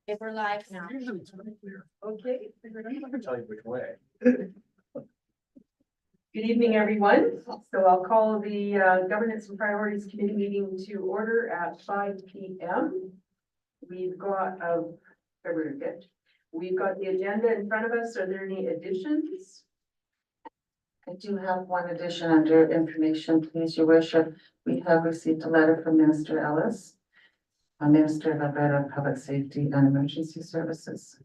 If we're live now. Usually it's pretty clear. Okay, I can tell you which way. good evening, everyone. So I'll call the Governance and Priorities Committee meeting to order at 5 p.m. We've got February 5th. We've got the agenda in front of us. Are there any additions? I do have one addition under information, please, your worship. We have received a letter from Minister Ellis, Minister of Alberta Public Safety and Emergency Services.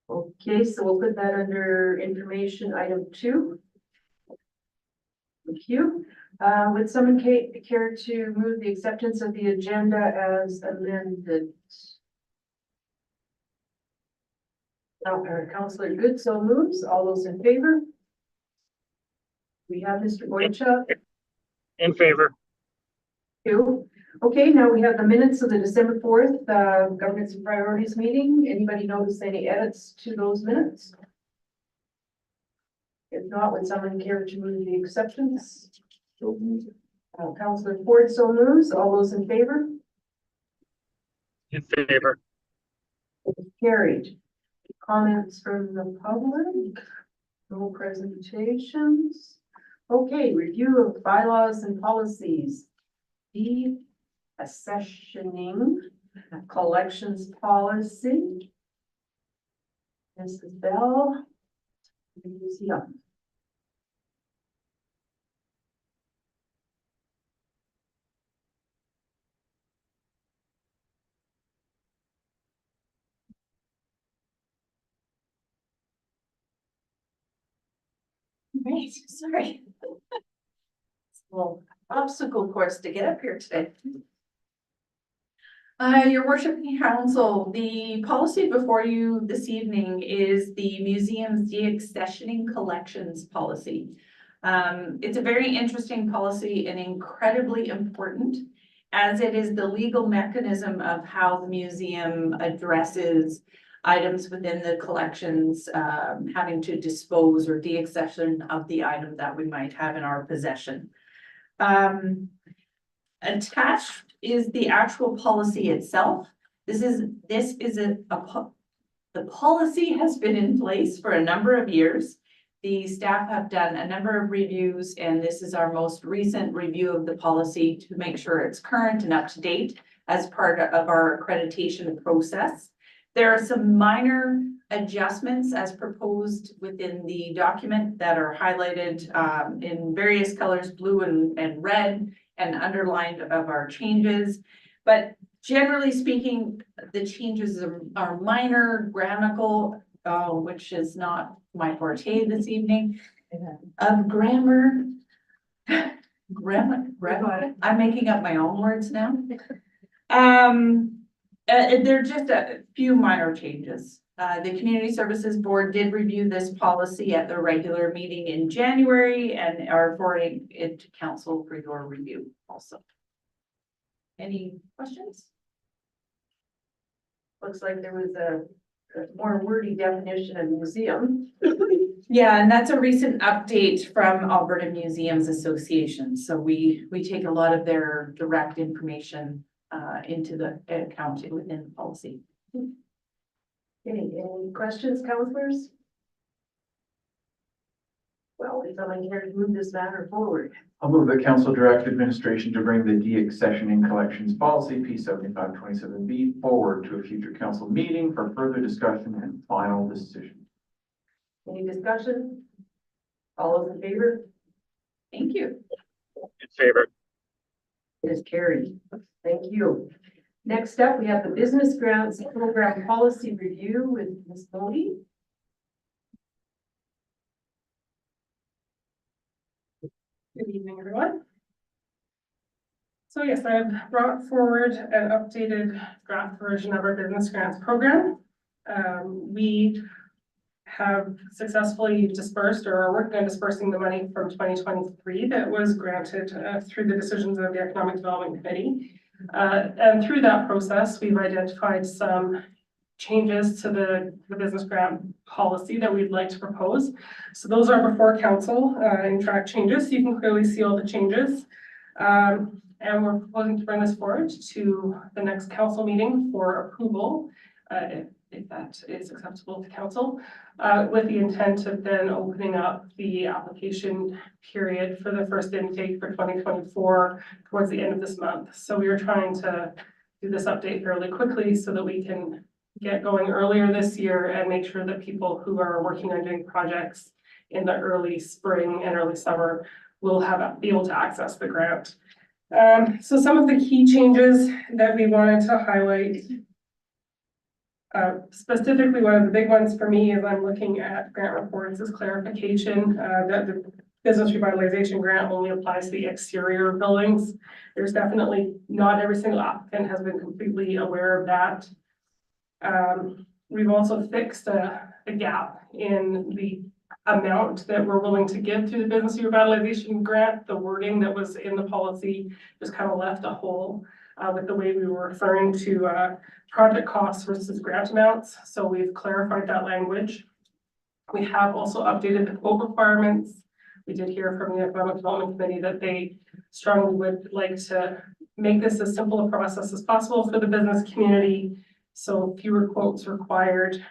Okay, so we'll put that under information item 2. Thank you. Would someone care to move the acceptance of the agenda as amended? Councillor Goodso moves. All those in favor? We have Mr. Boychuk. In favor. Two. Okay, now we have the minutes of the December 4th Governance and Priorities meeting. Anybody notice any edits to those minutes? If not, would someone care to move the acceptance? Councillor Ford so moves. All those in favor? In favor. Carried. Comments from the public? No presentations. Okay, review of bylaws and policies. Accessioning collections policy. Mrs. Bell. Museum. Right, sorry. Well, obstacle course to get up here today. Your worship and council, the policy before you this evening is the museum's deaccessioning collections policy. It's a very interesting policy and incredibly important, as it is the legal mechanism of how the museum addresses items within the collections, having to dispose or deaccession of the item that we might have in our possession. Attached is the actual policy itself. The policy has been in place for a number of years. The staff have done a number of reviews, and this is our most recent review of the policy to make sure it's current and up to date as part of our accreditation process. There are some minor adjustments as proposed within the document that are highlighted in various colors, blue and red, and underlined of our changes. But generally speaking, the changes are minor, grammatical, which is not my forte this evening, of grammar. Grammar. I'm making up my own words now. They're just a few minor changes. The Community Services Board did review this policy at their regular meeting in January and are forwarding it to council for your review also. Any questions? Looks like there was a more wordy definition of museum. Yeah, and that's a recent update from Alberta Museums Association. So we take a lot of their direct information into the account within the policy. Any questions, councillors? Well, is someone here to move this matter forward? I'll move that council direct administration to bring the deaccessioning collections policy P7527B forward to a future council meeting for further discussion and final decision. Any discussion? All those in favor? Thank you. In favor. It is carried. Thank you. Next up, we have the Business Grants Program Policy Review with Ms. Modi. Good evening, everyone. So yes, I've brought forward an updated draft version of our business grants program. We have successfully dispersed or are working on dispersing the money from 2023 that was granted through the decisions of the Economic Development Committee. And through that process, we've identified some changes to the business grant policy that we'd like to propose. So those are before council in track changes. So you can clearly see all the changes. And we're proposing to bring this forward to the next council meeting for approval, if that is acceptable to council, with the intent of then opening up the application period for the first intake for 2024 towards the end of this month. So we are trying to do this update fairly quickly so that we can get going earlier this year and make sure that people who are working on doing projects in the early spring and early summer will be able to access the grant. So some of the key changes that we wanted to highlight. Specifically, one of the big ones for me as I'm looking at grant reports is clarification that the business revitalization grant only applies to the exterior of buildings. There's definitely not every single applicant has been completely aware of that. We've also fixed a gap in the amount that we're willing to give to the business revitalization grant. The wording that was in the policy just kind of left a hole with the way we were referring to project costs versus grant amounts. So we've clarified that language. We have also updated the quote requirements. We did hear from the Economic Development Committee that they strongly would like to make this as simple a process as possible for the business community. So fewer quotes required.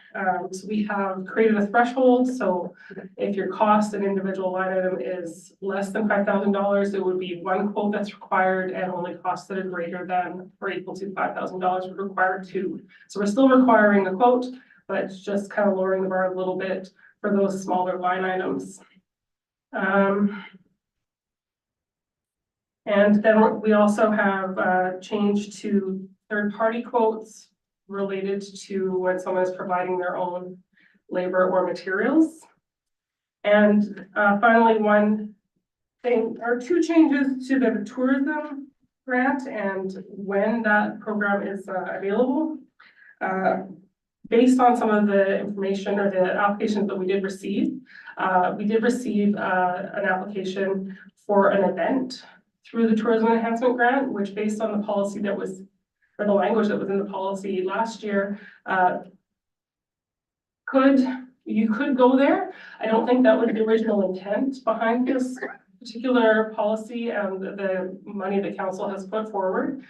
So we have created a threshold. So if your cost an individual line item is less than $5,000, it would be one quote that's required, and only costs that are greater than or equal to $5,000 would require two. So we're still requiring a quote, but it's just kind of lowering the bar a little bit for those smaller line items. And then we also have changed to third-party quotes related to when someone is providing their own labor or materials. And finally, one thing or two changes to the tourism grant and when that program is available. Based on some of the information or the applications that we did receive an application for an event through the Tourism Enhancement Grant, which based on the policy that was, or the language that was in the policy last year, you could go there. I don't think that was the original intent behind this particular policy and the money that council has put forward.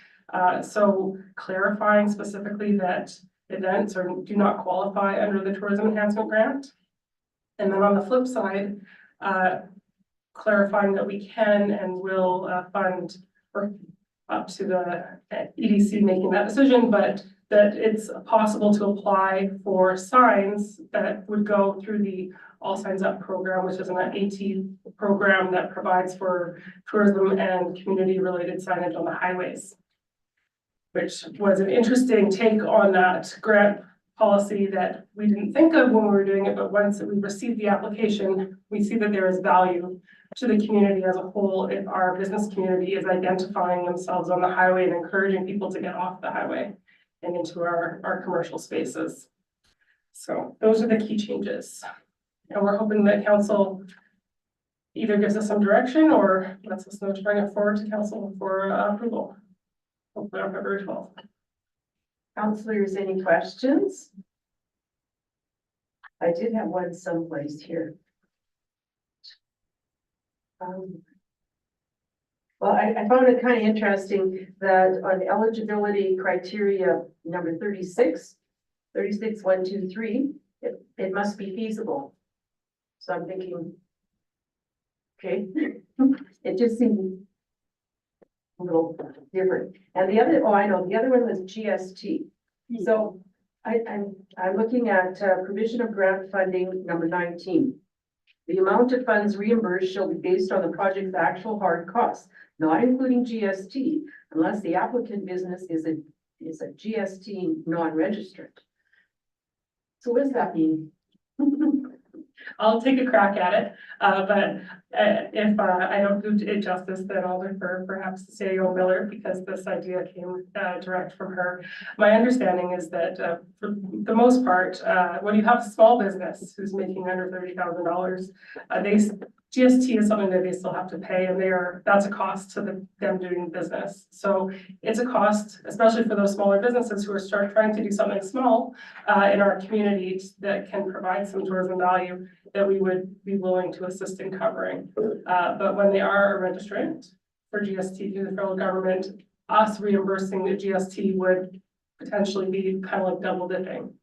So clarifying specifically that events do not qualify under the Tourism Enhancement Grant. And then on the flip side, clarifying that we can and will fund or up to the EDC making that decision, but that it's possible to apply for signs that would go through the All Signs Up program, which is an AT program that provides for tourism and community related signage on the highways, which was an interesting take on that grant policy that we didn't think of when we were doing it, but once we received the application, we see that there is value to the community as a whole if our business community is identifying themselves on the highway and encouraging people to get off the highway and into our commercial spaces. So those are the key changes. And we're hoping that council either gives us some direction or lets us know to bring it forward to council for approval. Hopefully on February 12th. Councilors, any questions? I did have one someplace here. Well, I found it kind of interesting that on eligibility criteria number 36, 1, 2, 3, it must be feasible. So I'm thinking, okay, it just seemed a little different. And the other, oh, I know, the other one was GST. So I'm looking at provision of grant funding number 19. The amount of funds reimbursed shall be based on the project's actual hard costs, not including GST, unless the applicant business is a GST non-registered. So what does that mean? I'll take a crack at it, but if I don't do it justice, then I'll defer perhaps to CEO Miller because this idea came direct from her. My understanding is that for the most part, when you have a small business who's making under $30,000, GST is something that they still have to pay, and that's a cost to them doing business. So it's a cost, especially for those smaller businesses who are trying to do something small in our community that can provide some tourism value that we would be willing to assist in covering. But when they are a registrant for GST through the federal government, us reimbursing the GST would potentially be kind of like double dipping.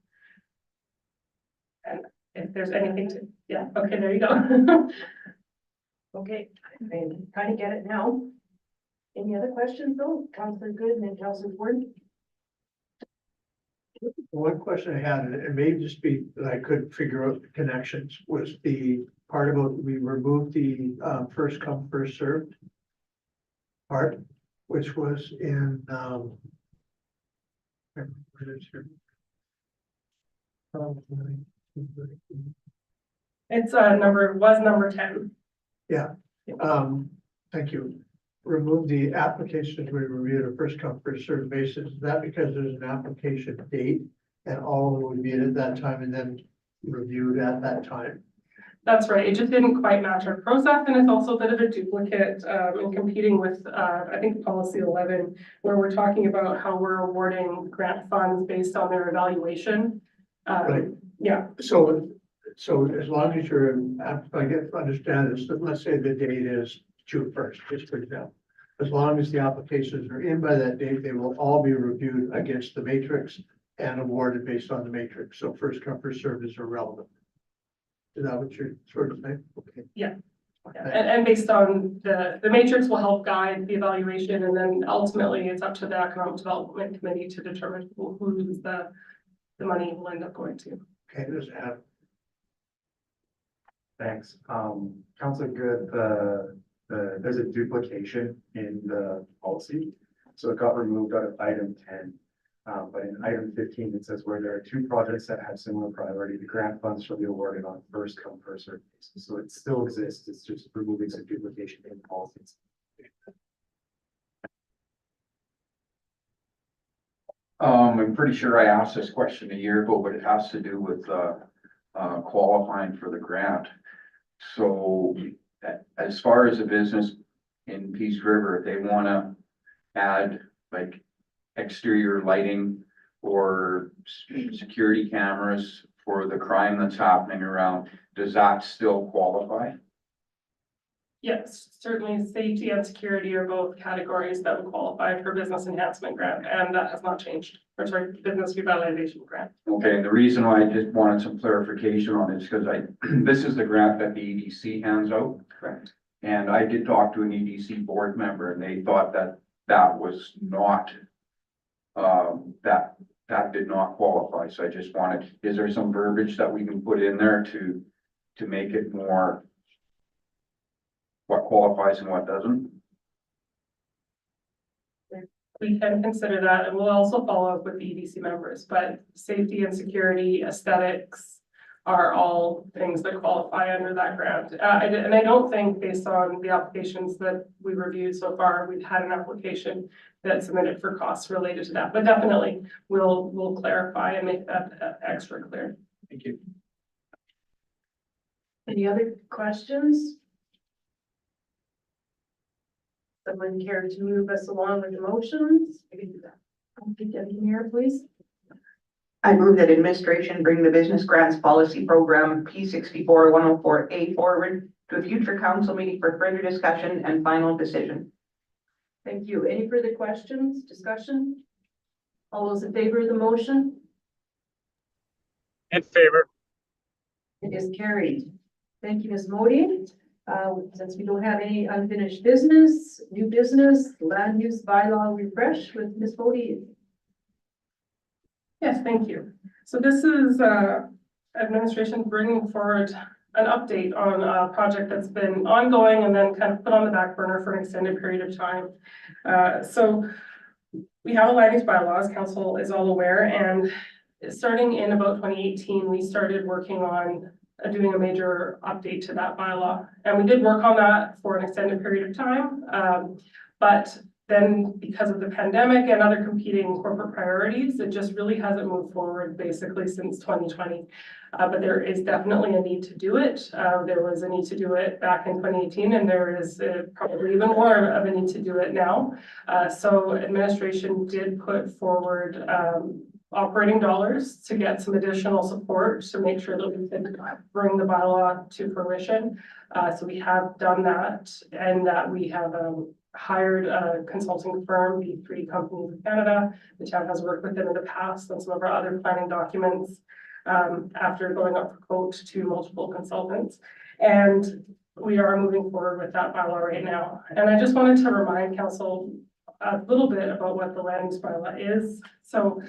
And if there's anything to, yeah, okay, there you go. Okay, I kind of get it now. Any other questions though? Counselor Good and then Counselor Ward? One question I had, and it may just be that I couldn't figure out the connections, was the part about we removed the first come, first served part, which was in where is it here? It's was number 10. Thank you. Remove the applications we reviewed a first come, first served basis. Is that because there's an application date and all of them would be at that time and then reviewed at that time? That's right. It just didn't quite match our process, and it's also a bit of a duplicate in competing with, I think, policy 11, where we're talking about how we're awarding grant funds based on their evaluation. Right. Yeah, So as long as you're, I get to understand this, that let's say the date is June 1st, just for example. As long as the applications are in by that date, they will all be reviewed against the matrix and awarded based on the matrix. So first come, first served is irrelevant. Is that what you're sort of saying? Okay. Yeah. Okay. and based on the matrix will help guide the evaluation, and then ultimately it's up to the Economic Development Committee to determine who's the money will end up going to. Okay, does it have? Thanks. Councilor Good, there's a duplication in the policy. So it got removed out of item 10. But in item 15, it says where there are two projects that have similar priority, the grant funds shall be awarded on first come, first served basis. So it still exists. It's just removing some duplication in policies. I'm pretty sure I asked this question a year ago, but it has to do with, qualifying for the grant. So as far as a business in Peace River, if they wanna add like exterior lighting or security cameras for the crime that's happening around, does that still qualify? Yes, certainly safety and security are both categories that would qualify for business enhancement grant, and that has not changed. Or sorry, business revitalization grant. Okay, and the reason why I just wanted some clarification on this, because this is the grant that the EDC hands out. Correct. And I did talk to an EDC board member and they thought that that was not, that did not qualify. So I just wanted, is there some verbiage that we can put in there to make it more what qualifies and what doesn't? We can consider that, and we'll also follow up with the EDC members, but safety and security, aesthetics are all things that qualify under that grant. And I don't think, based on the applications that we reviewed so far, we've had an application that submitted for costs related to that, but definitely we'll clarify and make that extra clear. Thank you. Any other questions? Someone care to move us along with the motions? Deputy Mayor, please. I move that administration bring the business grants policy program P64-104A forward to a future council meeting for further discussion and final decision. Thank you. Any further questions, discussion? All those in favor of the motion? In favor. It is carried. Thank you, Ms. Modi. Since we don't have any unfinished business, new business, land use bylaw refresh with Ms. Modi. Yes, thank you. So this is administration bringing forward an update on a project that's been ongoing and then kind of put on the back burner for an extended period of time. So we have a land use bylaw, as council is all aware, and starting in about 2018, we started working on doing a major update to that bylaw. And we did work on that for an extended period of time. But then because of the pandemic and other competing corporate priorities, it just really hasn't moved forward basically since 2020. But there is definitely a need to do it. There was a need to do it back in 2018, and there is probably even more of a need to do it now. So administration did put forward operating dollars to get some additional support to make sure that we can bring the bylaw to fruition. So we have done that, and that we have hired a consulting firm, B3 Companies of Canada. The town has worked with them in the past on some of our other planning documents, after going up for quote to multiple consultants. And we are moving forward with that bylaw right now. And I just wanted to remind council a little bit about what the land use bylaw is. So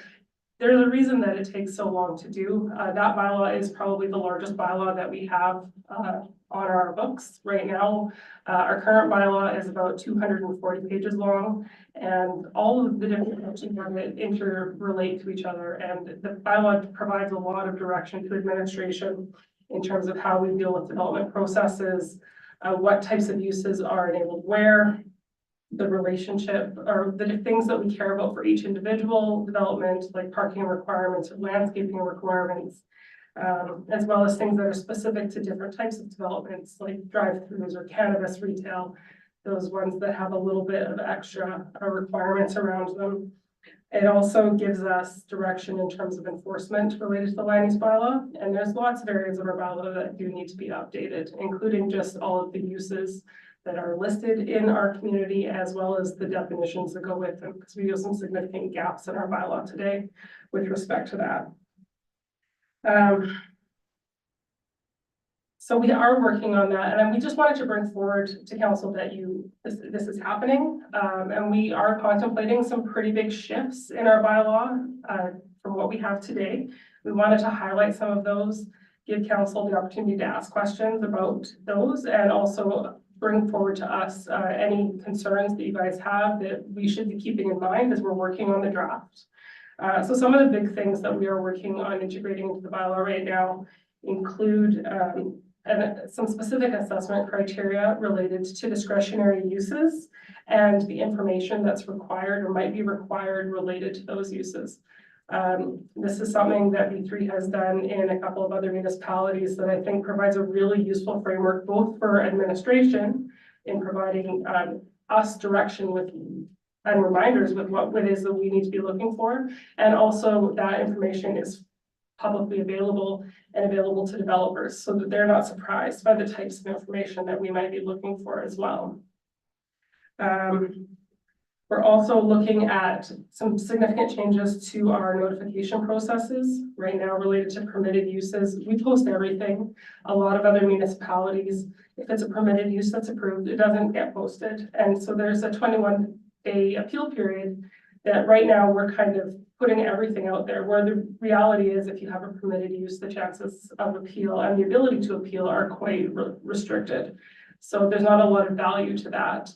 there's a reason that it takes so long to do. That bylaw is probably the largest bylaw that we have on our books right now. Our current bylaw is about 240 pages long, and all of the different sections of it interrelate to each other. And the bylaw provides a lot of direction to administration in terms of how we deal with development processes, what types of uses are enabled where, the relationship or the things that we care about for each individual development, like parking requirements or landscaping requirements, as well as things that are specific to different types of developments, like drive-throughs or cannabis retail, those ones that have a little bit of extra requirements around them. It also gives us direction in terms of enforcement related to the land use bylaw, and there's lots of areas of our bylaw that do need to be updated, including just all of the uses that are listed in our community, as well as the definitions that go with them, because we have some significant gaps in our bylaw today with respect to that. So we are working on that, and we just wanted to bring forward to council that this is happening, and we are contemplating some pretty big shifts in our bylaw from what we have today. We wanted to highlight some of those, give council the opportunity to ask questions about those, and also bring forward to us any concerns that you guys have that we should be keeping in mind as we're working on the draft. So some of the big things that we are working on integrating into the bylaw right now include some specific assessment criteria related to discretionary uses and the information that's required or might be required related to those uses. This is something that B3 has done in a couple of other municipalities that I think provides a really useful framework, both for administration in providing us direction with and reminders with what it is that we need to be looking for. And also that information is publicly available and available to developers so that they're not surprised by the types of information that we might be looking for as well. We're also looking at some significant changes to our notification processes right now related to permitted uses. We post everything. A lot of other municipalities, if it's a permitted use that's approved, it doesn't get posted. And so there's a 21-day appeal period that right now we're kind of putting everything out there, where the reality is if you have a permitted use, the chances of appeal and the ability to appeal are quite restricted. So there's not a lot of value to that.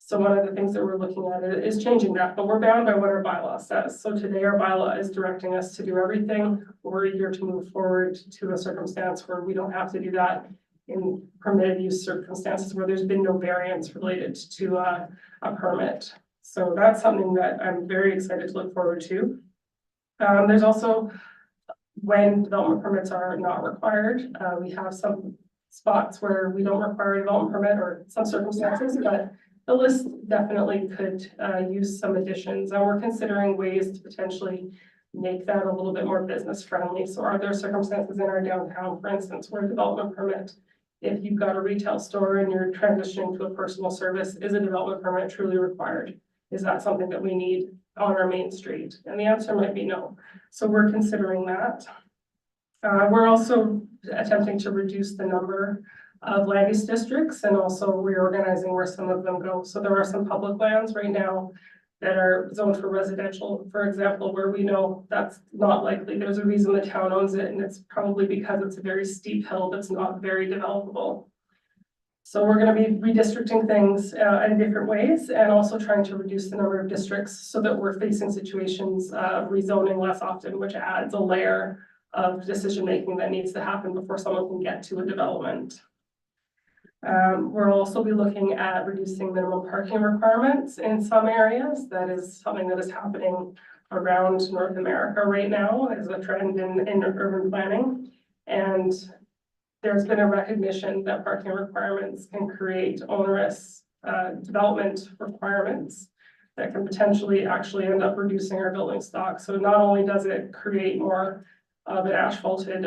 So one of the things that we're looking at is changing that, but we're bound by what our bylaw says. So today our bylaw is directing us to do everything. We're eager to move forward to a circumstance where we don't have to do that in permitted use circumstances where there's been no variance related to a permit. So that's something that I'm very excited to look forward to. There's also when development permits are not required. We have some spots where we don't require a development permit or some circumstances, but the list definitely could use some additions, and we're considering ways to potentially make that a little bit more business friendly. So are there circumstances in our downtown, for instance, where a development permit, if you've got a retail store and you're transitioning to a personal service, is a development permit truly required? Is that something that we need on our main street? And the answer might be no. So we're considering that. We're also attempting to reduce the number of land use districts and also reorganizing where some of them go. So there are some public lands right now that are zoned for residential, for example, where we know that's not likely. There's a reason the town owns it, and it's probably because it's a very steep hill that's not very developable. So we're going to be redistricting things in different ways and also trying to reduce the number of districts so that we're facing situations of rezoning less often, which adds a layer of decision-making that needs to happen before someone can get to a development. We'll also be looking at reducing minimum parking requirements in some areas. That is something that is happening around North America right now as a trend in urban planning. And there's been a recognition that parking requirements can create onerous development requirements that can potentially actually end up reducing our building stock. So not only does it create more of an asphalted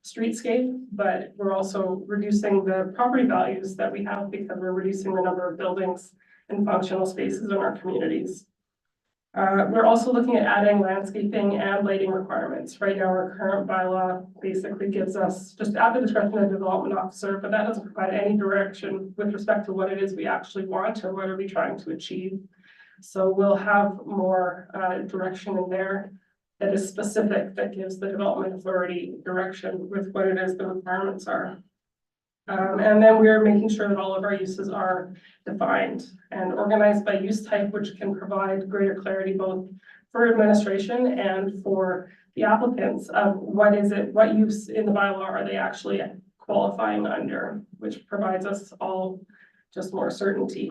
streetscape, but we're also reducing the property values that we have because we're reducing the number of buildings and functional spaces in our communities. We're also looking at adding landscaping and lighting requirements. Right now, our current bylaw basically gives us just at the discretion of the development officer, but that doesn't provide any direction with respect to what it is we actually want or what are we trying to achieve. So we'll have more direction in there that is specific, that gives the development authority direction with what it is the requirements are. And then we're making sure that all of our uses are defined and organized by use type, which can provide greater clarity both for administration and for the applicants of what use in the bylaw are they actually qualifying under, which provides us all just more certainty.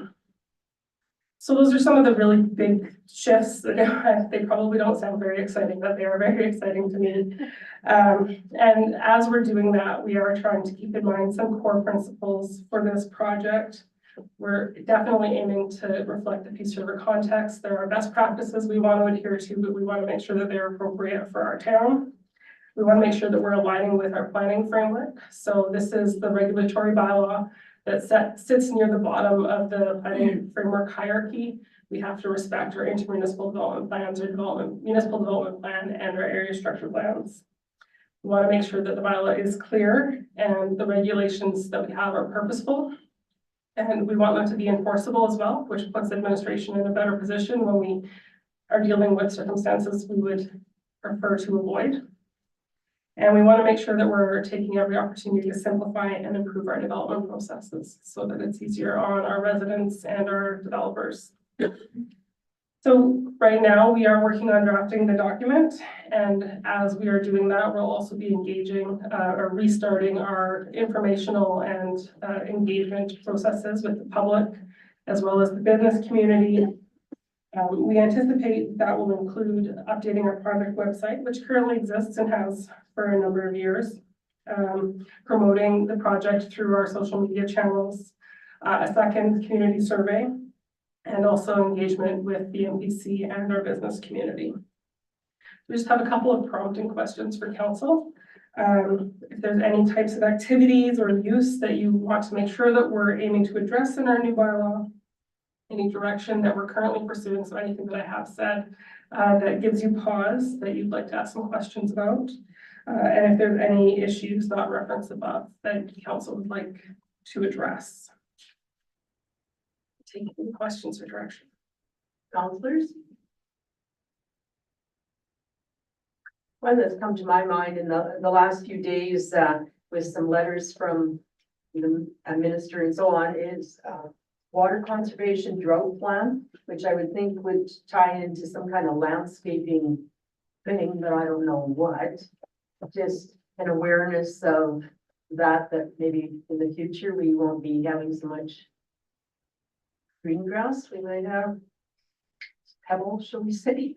So those are some of the really big shifts. They probably don't sound very exciting, but they are very exciting to me. And as we're doing that, we are trying to keep in mind some core principles for this project. We're definitely aiming to reflect the Peace River context. There are best practices we want to adhere to, but we want to make sure that they're appropriate for our town. We want to make sure that we're aligning with our planning framework. So this is the regulatory bylaw that sits near the bottom of the planning framework hierarchy. We have to respect our intermunicipal development plans, our municipal development plan, and our area structure plans. We want to make sure that the bylaw is clear and the regulations that we have are purposeful. And we want them to be enforceable as well, which puts administration in a better position when we are dealing with circumstances we would prefer to avoid. And we want to make sure that we're taking every opportunity to simplify and improve our development processes so that it's easier on our residents and our developers. So right now we are working on drafting the document, and as we are doing that, we'll also be engaging or restarting our informational and engagement processes with the public as well as the business community. We anticipate that will include updating our project website, which currently exists and has for a number of years, promoting the project through our social media channels, a second community survey, and also engagement with the MPC and our business community. We just have a couple of prompting questions for council. If there's any types of activities or use that you want to make sure that we're aiming to address in our new bylaw, any direction that we're currently pursuing, so anything that I have said that gives you pause that you'd like to ask some questions about. And if there's any issues not referenced above that council would like to address. Take any questions or direction. Counselors? One that's come to my mind in the last few days with some letters from the minister and so on is water conservation drought plan, which I would think would tie into some kind of landscaping thing, but I don't know what. Just an awareness of that maybe in the future we won't be having so much green grass. We might have pebbles, shall we say,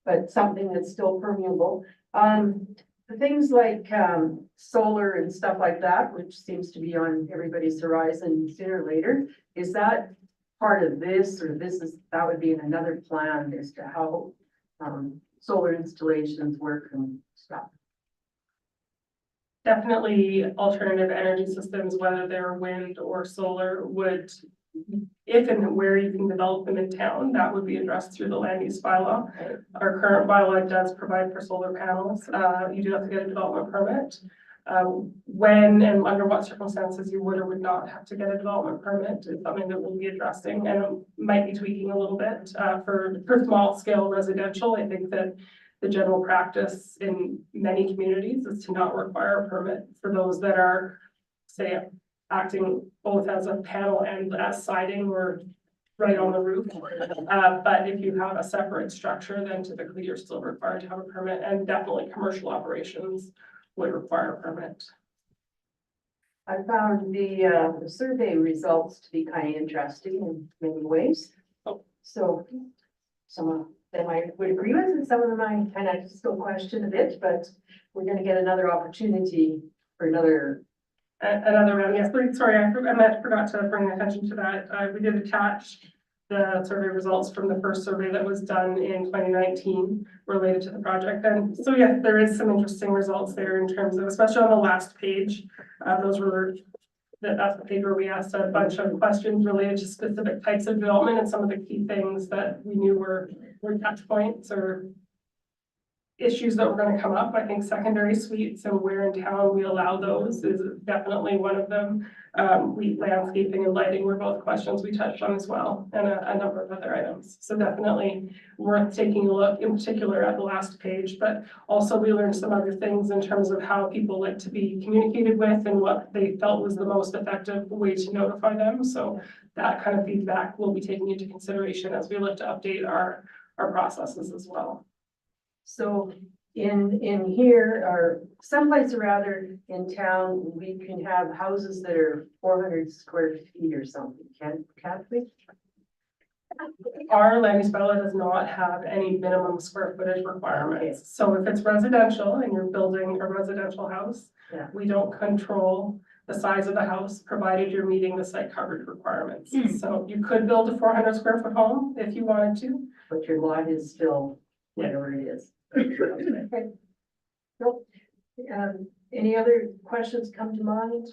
but something that's still permeable. Things like solar and stuff like that, which seems to be on everybody's horizon sooner or later, is that part of this, or that would be in another plan as to how solar installations work and stuff? Definitely alternative energy systems, whether they're wind or solar, would, if and where you can develop them in town, that would be addressed through the land use bylaw. Our current bylaw does provide for solar panels. You do have to get a development permit. When and under what circumstances you would or would not have to get a development permit is something that we'll be addressing and might be tweaking a little bit for small scale residential. I think that the general practice in many communities is to not require a permit for those that are, say, acting both as a panel and as siding or right on the roof. But if you have a separate structure, then typically you're still required to have a permit, and definitely commercial operations would require a permit. I found the survey results to be kind of interesting in many ways. So some of them I would agree with, and some of them I kind of still question a bit, but we're going to get another opportunity for another round. Yes, sorry, I forgot to bring attention to that. We did attach the survey results from the first survey that was done in 2019 related to the project. And so, yes, there is some interesting results there in terms of, especially on the last page, those were that's the paper, we asked a bunch of questions related to specific types of development and some of the key things that we knew were touch points or issues that were gonna come up. I think secondary suites and where in town we allow those is definitely one of them. Landscaping and lighting were both questions we touched on as well, and a number of other items. So definitely worth taking a look, in particular at the last page, but also we learned some other things in terms of how people like to be communicated with and what they felt was the most effective way to notify them. So that kind of feedback will be taken into consideration as we look to update our processes as well. So in here, or someplace or other in town, we can have houses that are 400 square feet or something, can't we? Our land use bylaw does not have any minimum square footage requirements. So if it's residential and you're building a residential house, Yeah. we don't control the size of the house, provided you're meeting the site coverage requirements. So you could build a 400 square foot home if you wanted to. But your lot is still whatever it is. Okay. Nope. Any other questions come to mind?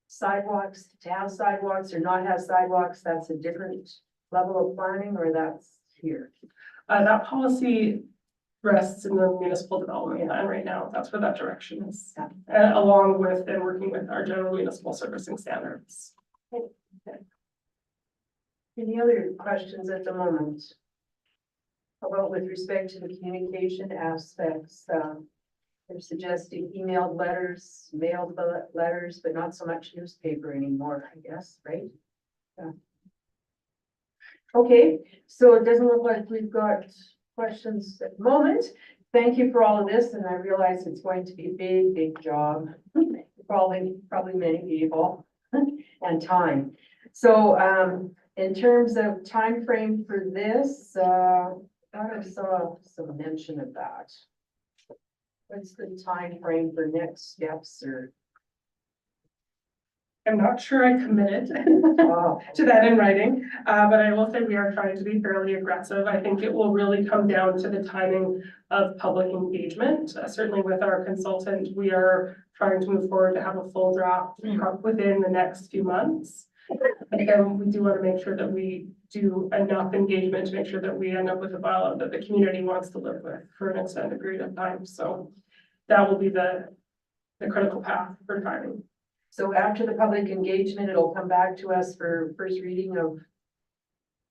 Sidewalks, to have sidewalks or not have sidewalks, that's a different level of planning, or that's here? That policy rests in the municipal development plan right now. That's where that direction is. Along with and working with our general municipal servicing standards. Any other questions at the moment? How about with respect to the communication aspects? They're suggesting emailed letters, mailed letters, but not so much newspaper anymore, I guess, right? Yeah. Okay, so it doesn't look like we've got questions at the moment. Thank you for all of this, and I realize it's going to be a big, big job. Probably many people and time. So in terms of time frame for this, I saw some mention of that. What's the time frame for next steps or? I'm not sure I committed to that in writing, but I will say we are trying to be fairly aggressive. I think it will really come down to the timing of public engagement. Certainly with our consultant, we are trying to move forward to have a full draft within the next few months. And then we do want to make sure that we do enough engagement to make sure that we end up with a bylaw that the community wants to live with for an extended period of time. So that will be the critical path for timing. So after the public engagement, it'll come back to us for first reading of,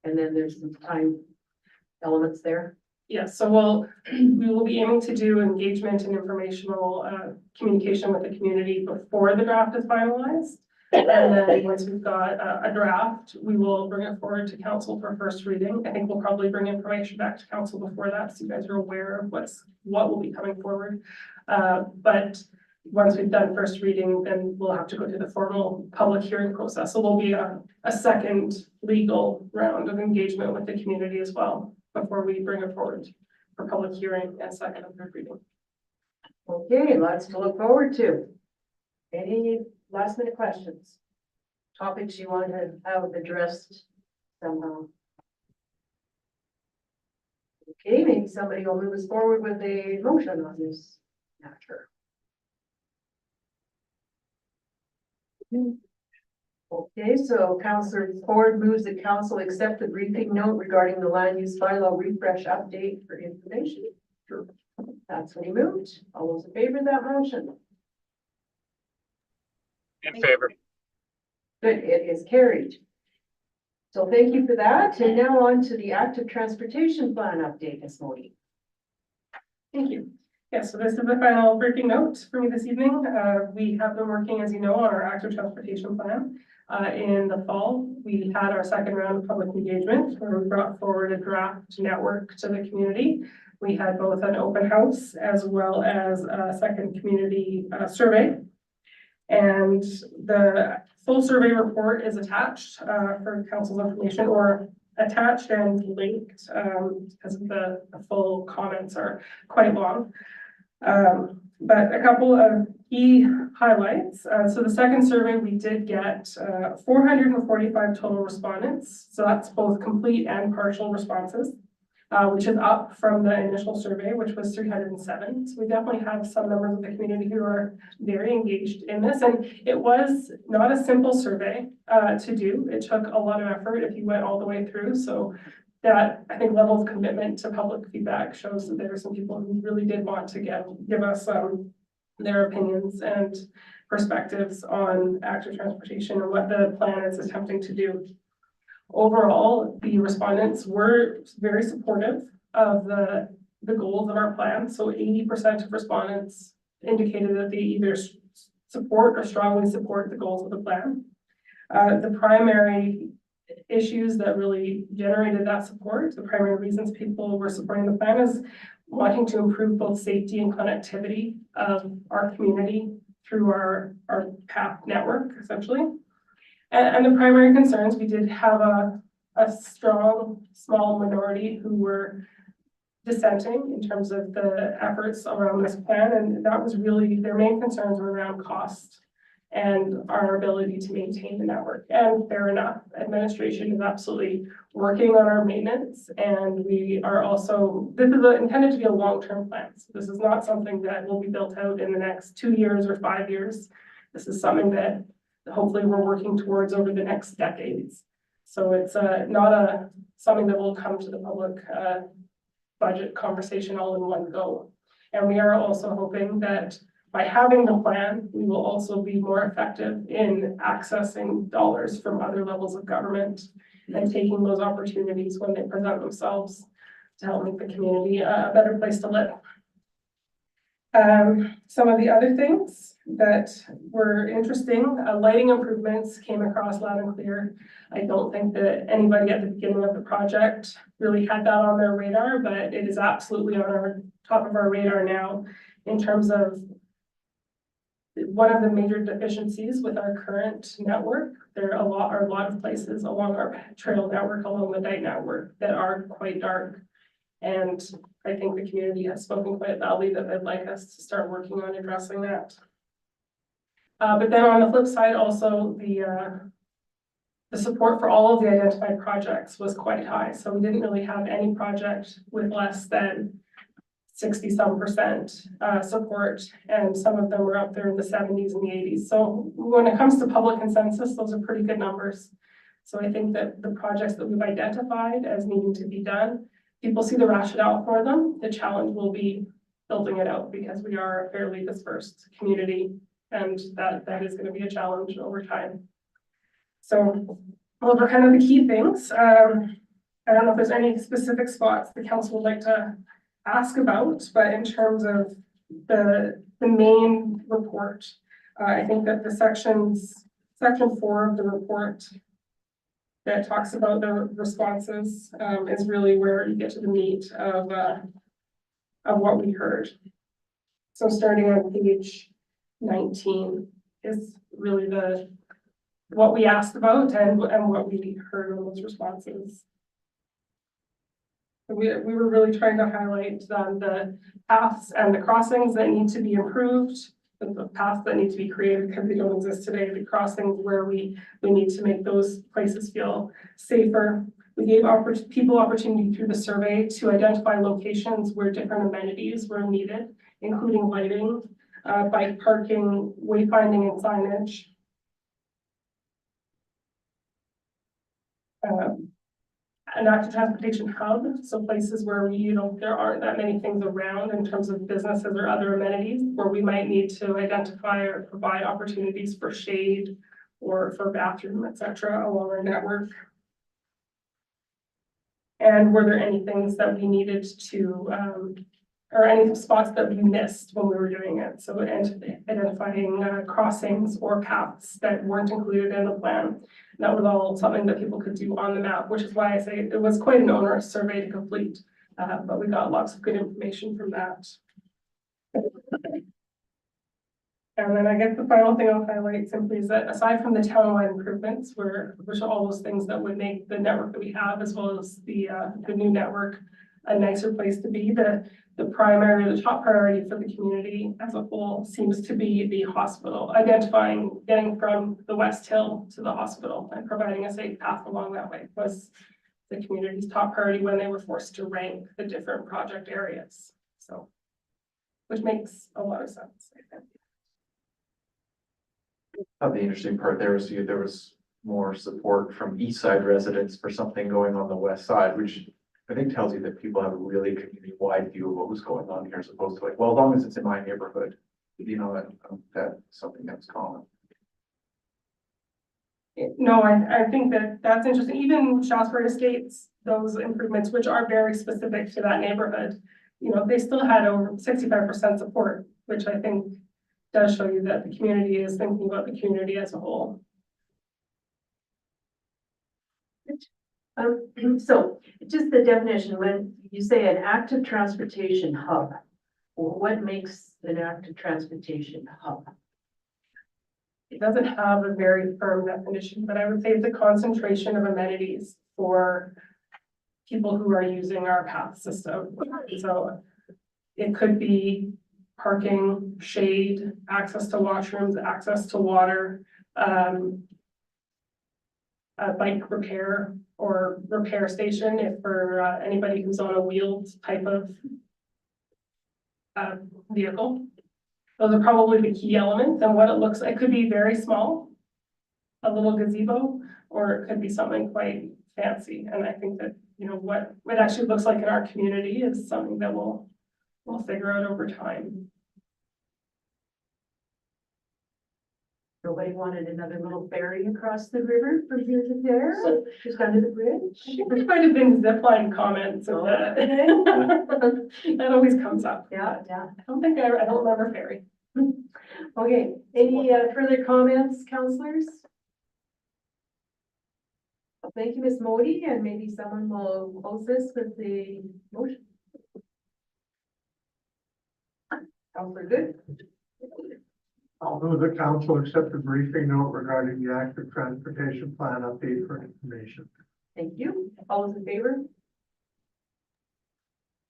and then there's some time elements there. Yes, so we will be aiming to do engagement and informational communication with the community before the draft is finalized. And then once we've got a draft, we will bring it forward to council for first reading. I think we'll probably bring information back to council before that, so you guys are aware of what will be coming forward. But once we've done first reading, then we'll have to go through the formal public hearing process. So there'll be a second legal round of engagement with the community as well before we bring it forward for public hearing and second and third reading. Okay, lots to look forward to. Any last minute questions? Topics you want to have addressed somehow? Okay, maybe somebody will move us forward with a motion on this matter. Okay, so Councillor Ford moves that council accept the briefing note regarding the land use bylaw refresh update for information. Sure. That's what he moved. All those in favor of that motion? In favor. Good, it is carried. So thank you for that. And now on to the active transportation plan update, Ms. Modi. Thank you. Yeah, so this is the final briefing note for me this evening. We have been working, as you know, on our active transportation plan. In the fall, we had our second round of public engagement where we brought forward a draft network to the community. We had both an open house as well as a second community survey. And the full survey report is attached for council's information, or attached and linked because the full comments are quite long. But a couple of key highlights. So the second survey, we did get 445 total respondents. So that's both complete and partial responses. which is up from the initial survey, which was 307. So we definitely have some members of the community who are very engaged in this. And it was not a simple survey to do. It took a lot of effort if you went all the way through. So that, I think, level of commitment to public feedback shows that there are some people who really did want to give us their opinions and perspectives on active transportation and what the plan is attempting to do. Overall, the respondents were very supportive of the goals of our plan. So 80% of respondents indicated that they either support or strongly support the goals of the plan. The primary issues that really generated that support, the primary reasons people were supporting the plan, is wanting to improve both safety and connectivity of our community through our PAP network, essentially. And the primary concerns, we did have a strong, small minority who were dissenting in terms of the efforts around this plan. And that was really, their main concerns were around cost and our ability to maintain the network. And fair enough, administration is absolutely working on our maintenance. And we are also, this is intended to be a long-term plan. So this is not something that will be built out in the next 2 years or 5 years. This is something that hopefully we're working towards over the next decades. So it's not something that will come to the public budget conversation all in one go. And we are also hoping that by having the plan, we will also be more effective in accessing dollars from other levels of government and taking those opportunities when they present themselves to help make the community a better place to live. Some of the other things that were interesting, lighting improvements came across loud and clear. I don't think that anybody at the beginning of the project really had that on their radar, but it is absolutely on our top of our radar now in terms of one of the major deficiencies with our current network. There are a lot of places along our trail network, along the Dyke network, that are quite dark. And I think the community has spoken quite loudly that they'd like us to start working on addressing that. But then on the flip side, also the support for all of the identified projects was quite high. So we didn't really have any project with less than 60-some% support, and some of them were up there in the 70s and the 80s. So when it comes to public consensus, those are pretty good numbers. So I think that the projects that we've identified as needing to be done, people see the rationale for them. The challenge will be building it out because we are a fairly dispersed community, and that is going to be a challenge over time. So those are kind of the key things. I don't know if there's any specific spots the council would like to ask about, but in terms of the main report, I think that the section 4 of the report that talks about the responses is really where you get to the meat of what we heard. So starting on page 19 is really what we asked about and what we heard on those responses. We were really trying to highlight the paths and the crossings that need to be improved, the paths that need to be created because they don't exist today, the crossings where we need to make those places feel safer. We gave people opportunity through the survey to identify locations where different amenities were needed, including lighting, bike parking, wayfinding and signage. An active transportation hub, so places where there aren't that many things around in terms of businesses or other amenities, where we might need to identify or provide opportunities for shade or for bathroom, etc., along our network. And were there any things that we needed to, or any spots that we missed when we were doing it? So identifying crossings or paths that weren't included in the plan. That was all something that people could do on the map, which is why I say it was quite an onerous survey to complete, but we got lots of good information from that. And then I guess the final thing I'll highlight simply is that aside from the townwide improvements, which are all those things that would make the network that we have, as well as the new network, a nicer place to be, the top priority for the community as a whole seems to be the hospital, getting from the West Hill to the hospital and providing a safe path along that way was the community's top priority when they were forced to rank the different project areas, so. Which makes a lot of sense, I think. The interesting part there was there was more support from east side residents for something going on the west side, which I think tells you that people have a really community-wide view of what was going on here, as opposed to like, well, as long as it's in my neighborhood, that's something that's common. No, I think that that's interesting. Even Shasbury Estates, those improvements, which are very specific to that neighborhood, you know, they still had over 65% support, which I think does show you that the community is thinking about the community as a whole. So just the definition, when you say an active transportation hub, what makes an active transportation hub? It doesn't have a very firm definition, but I would say it's a concentration of amenities for people who are using our path system. So it could be parking, shade, access to washrooms, access to water, a bike repair or repair station if for anybody who's on a wheeled type of vehicle. Those are probably the key elements, and what it looks like could be very small, a little gazebo, or it could be something quite fancy. And I think that, you know, what it actually looks like in our community is something that we'll figure out over time. Nobody wanted another little ferry across the river from here to there, just under the bridge? I think there might have been zipline comments of that. That always comes up. Yeah. I don't remember ferry. Okay, any further comments, councillors? Well, thank you, Ms. Modi, and maybe someone will close this with the motion. Councillor Good? I'll move the council accept the briefing note regarding the active transportation plan update for information. Thank you. All those in favor?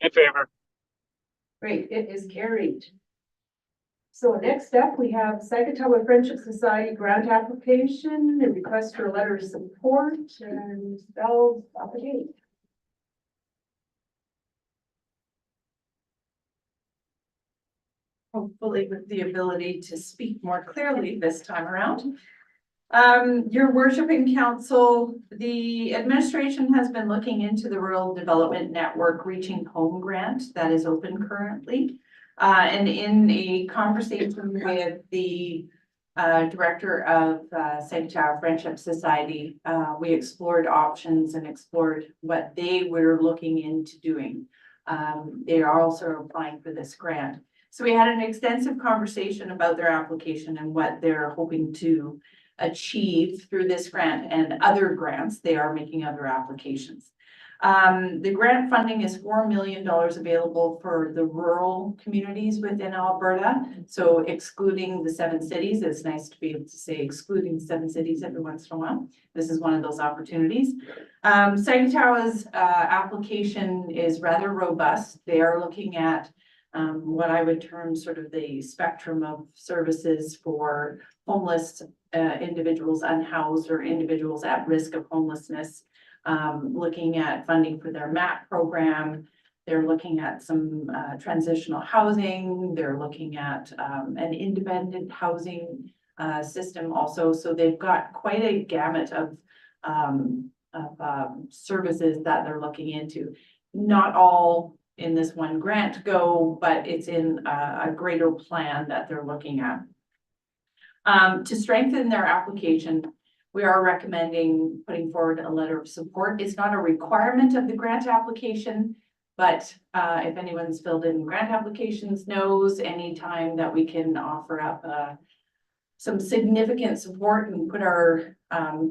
In favor. Great, it is carried. So next up, we have Sagatawa Friendship Society grant application, a request for a letter of support, and spelled out the gate. Hopefully with the ability to speak more clearly this time around. Your worship in council, the administration has been looking into the Rural Development Network Reaching Home grant that is open currently. And in a conversation with the director of Sagatawa Friendship Society, we explored options and explored what they were looking into doing. They are also applying for this grant. So we had an extensive conversation about their application and what they're hoping to achieve through this grant and other grants. They are making other applications. The grant funding is $4 million available for the rural communities within Alberta. So excluding the 7 cities, it's nice to be able to say excluding 7 cities every once in a while. This is one of those opportunities. Sagatawa's application is rather robust. They are looking at what I would term sort of the spectrum of services for homeless individuals, unhoused, or individuals at risk of homelessness. Looking at funding for their MAP program. They're looking at some transitional housing. They're looking at an independent housing system also. So they've got quite a gamut of services that they're looking into. Not all in this one grant go, but it's in a greater plan that they're looking at. To strengthen their application, we are recommending putting forward a letter of support. It's not a requirement of the grant application, but if anyone's filled in grant applications knows anytime that we can offer up some significant support and put our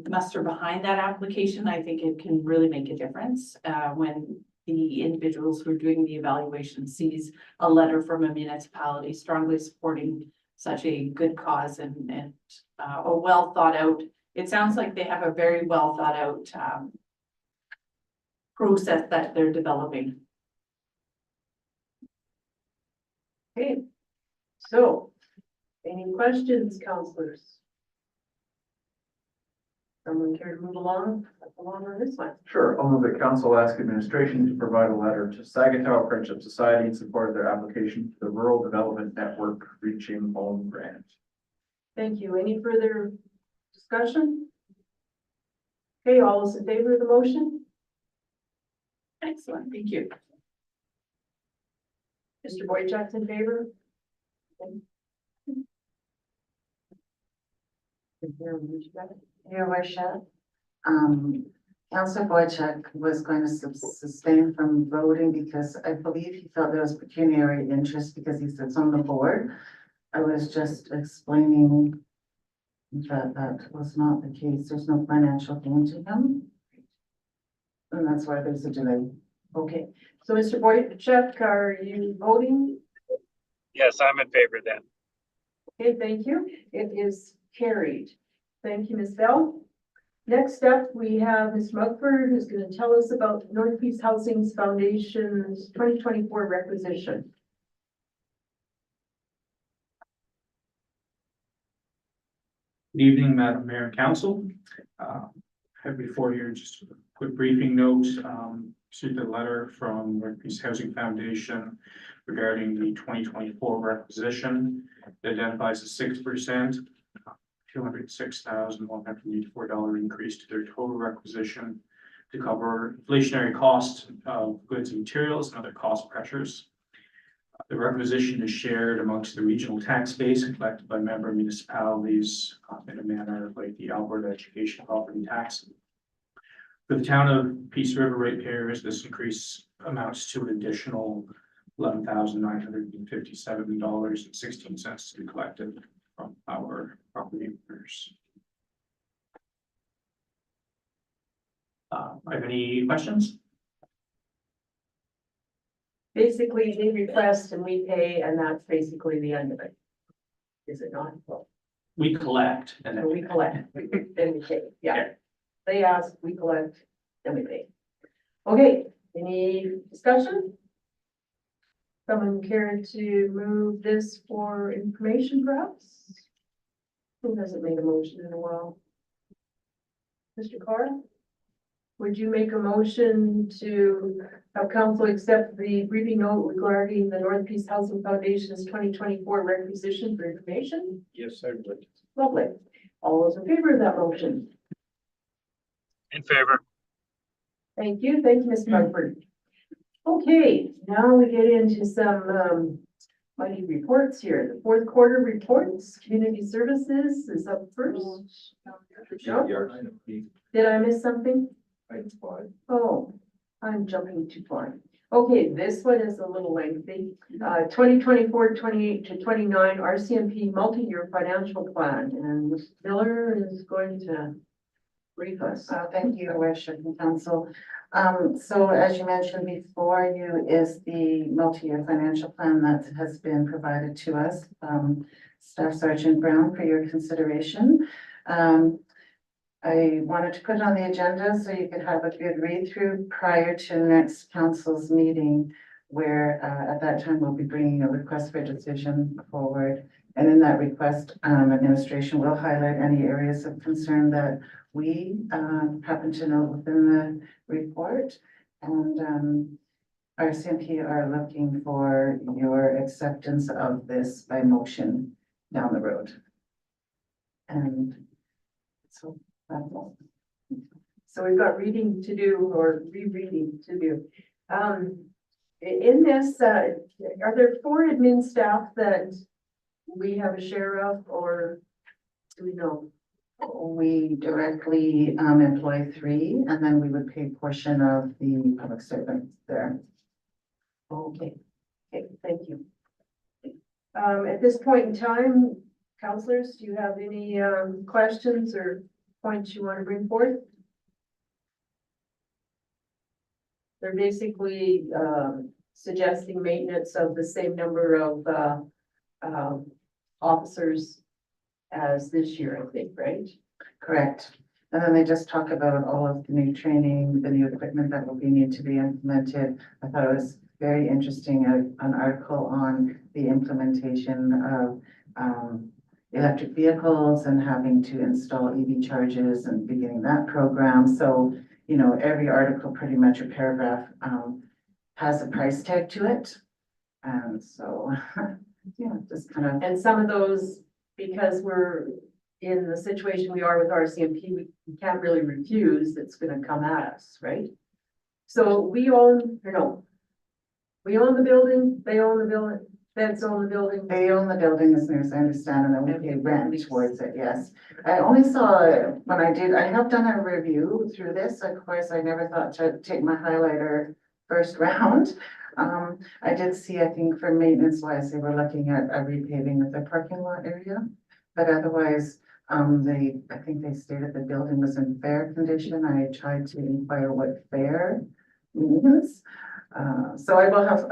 muster behind that application, I think it can really make a difference when the individuals who are doing the evaluation sees a letter from a municipality strongly supporting such a good cause and a well thought out. It sounds like they have a very well thought out process that they're developing. Okay, so any questions, councillors? Someone care to move along on this one? Sure, I'll move that council ask administration to provide a letter to Saginaw Friendship Society in support of their application for the Rural Development Network Reaching Home Grant. Thank you. Any further discussion? Okay, all those in favor of the motion? Excellent, thank you. Mr. Boychuk's in favor? Your worship, Councillor Boychuk was going to sustain from voting because I believe he felt there was pecuniary interest because he sits on the board. I was just explaining that that was not the case. There's no financial gain to him. And that's why there's a delay. Okay, so Mr. Boychuk, are you voting? Yes, I'm in favor then. Okay, thank you. It is carried. Thank you, Ms. Bell. Next up, we have Ms. Mugford, who's going to tell us about North Peace Housing Foundation's 2024 requisition. Good evening, Madam Mayor and Council. Have before you just a quick briefing note, received a letter from North Peace Housing Foundation regarding the 2024 requisition. It identifies a 6%, $206,184 increase to their total requisition to cover inflationary costs of goods and materials and other cost pressures. The requisition is shared amongst the regional tax base and collected by member municipalities in a manner like the Alberta Education Property Tax. For the town of Peace River ratepayers, this increase amounts to an additional $11,957.16 to be collected from our property owners. Have any questions? Basically, they request and we pay, and that's basically the end of it. Is it not? We collect and So then we collect, then we pay, yeah. They ask, we collect, then we pay. Okay, any discussion? Someone care to move this for information perhaps? Who hasn't made a motion in a while? Mr. Carr? Would you make a motion to have council accept the briefing note regarding the North Peace Housing Foundation's 2024 requisition for information? yes, I would. Lovely. All those in favor of that motion? In favor. Thank you, Ms. Mumford. Okay, now we get into some mighty reports here. The fourth quarter reports, community services is up first. No? Did I miss something? Oh, I'm jumping too far. Okay, this one is a little lengthy. 2024-28 to 29 RCMP multi-year financial plan, and Ms. Miller is going to brief us. Thank you, Your Worship and Council. So as you mentioned before you is the multi-year financial plan that has been provided to us, Staff Sergeant Brown, for your consideration. I wanted to put it on the agenda so you could have a good read through prior to next council's meeting, where at that time we'll be bringing a request for decision forward. And in that request, administration will highlight any areas of concern that we happen to know within the report. And RCMP are looking for your acceptance of this by motion down the road. And so that's all. So we've got reading to do or rereading to do. In this, are there 4 admin staff that we have a share of, or do we know? We directly employ 3, and then we would pay a portion of the public servants there. Okay, thank you. At this point in time, councillors, do you have any questions or points you want to bring forth? They're basically suggesting maintenance of the same number of officers as this year, I think, right? Correct. And then they just talk about all of the new training, the new equipment that will need to be implemented. I thought it was very interesting, an article on the implementation of electric vehicles and having to install EV chargers and beginning that program. So, you know, every article pretty much, or paragraph, has a price tag to it. And so, yeah, just kind of, And some of those, because we're in the situation we are with RCMP, we can't really refuse, it's gonna come at us, right? So we own, or no, we own the building, they own the building, Feds own the building. they own the building as near as I understand, and then we pay rent towards it, yes. I only saw, when I have done a review through this, of course, I never thought to take my highlighter first round. I did see, I think for maintenance wise, they were looking at a repaving of the parking lot area. But otherwise, I think they stated the building was in fair condition. I tried to inquire what fair means. So I will have,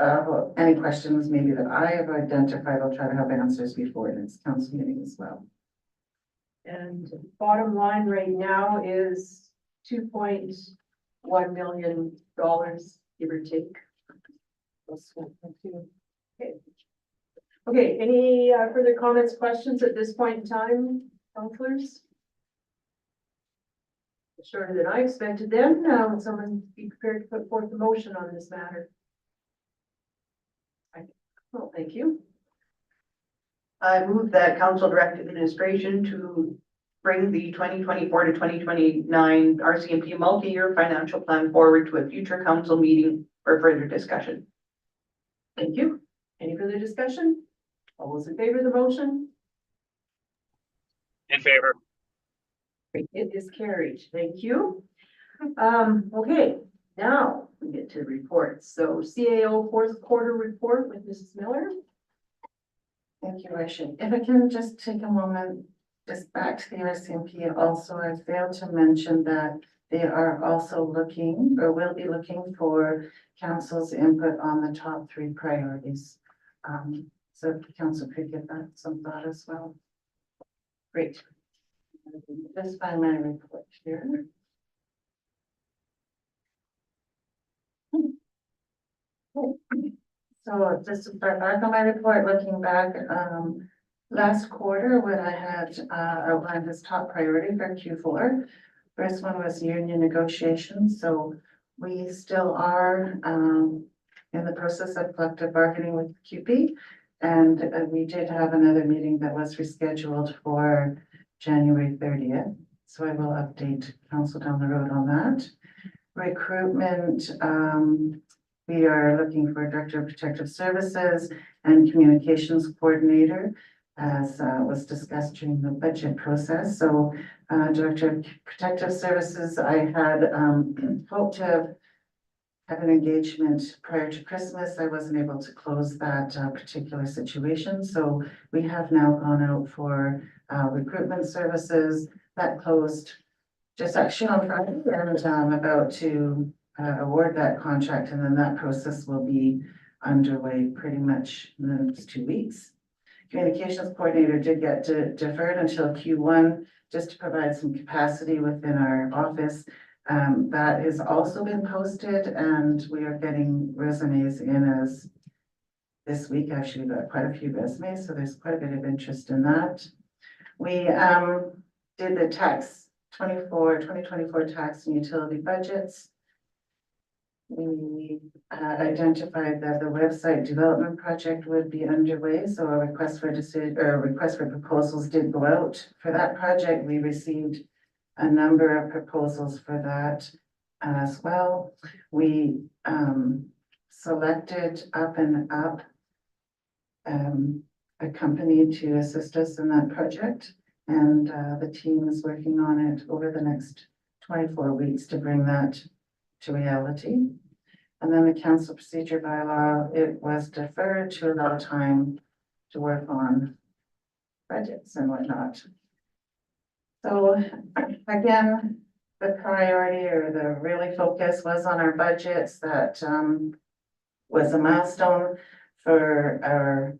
any questions maybe that I have identified, I'll try to have answers before next council meeting as well. And bottom line right now is $2.1 million, give or take. Okay, any further comments, questions at this point in time, councilors? Shorter than I expected then. Would someone be prepared to put forth a motion on this matter? Well, thank you. I move that council direct administration to bring the 2024 to 2029 RCMP multi-year financial plan forward to a future council meeting for further discussion. Thank you. Any further discussion? All those in favor of the motion? In favor. It is carried. Thank you. Okay, now we get to reports. So CAO fourth quarter report with Mrs. Miller. Thank you, Rachel. If I can just take a moment, just back to the RCMP also, I failed to mention that they are also looking, or will be looking for council's input on the top 3 priorities. So if the council could give that some thought as well. Great. Just find my report here. So just to start back on my report, looking back, last quarter, what I had outlined as top priority for Q4. First one was union negotiations. So we still are in the process of collective bargaining with QP. And we did have another meeting that was rescheduled for January 30th. So I will update council down the road on that. Recruitment, we are looking for a director of protective services and communications coordinator, as was discussed during the budget process. So director of protective services, I had hoped to have an engagement prior to Christmas. I wasn't able to close that particular situation. So we have now gone out for recruitment services that closed just actually on Friday, and I'm about to award that contract, and then that process will be underway pretty much in the next 2 weeks. Communications coordinator did get deferred until Q1 just to provide some capacity within our office. That has also been posted, and we are getting resumes in as this week. Actually, got quite a few resumes, so there's quite a bit of interest in that. We did the 2024 tax and utility budgets. We identified that the website development project would be underway, so a request for decision or request for proposals did go out for that project. We received a number of proposals for that as well. We selected Up and Up, a company to assist us in that project, and the team is working on it over the next 24 weeks to bring that to reality. And then the council procedure bylaw, it was deferred to allow time to work on budgets and whatnot. So again, the priority or the really focus was on our budgets. That was a milestone for our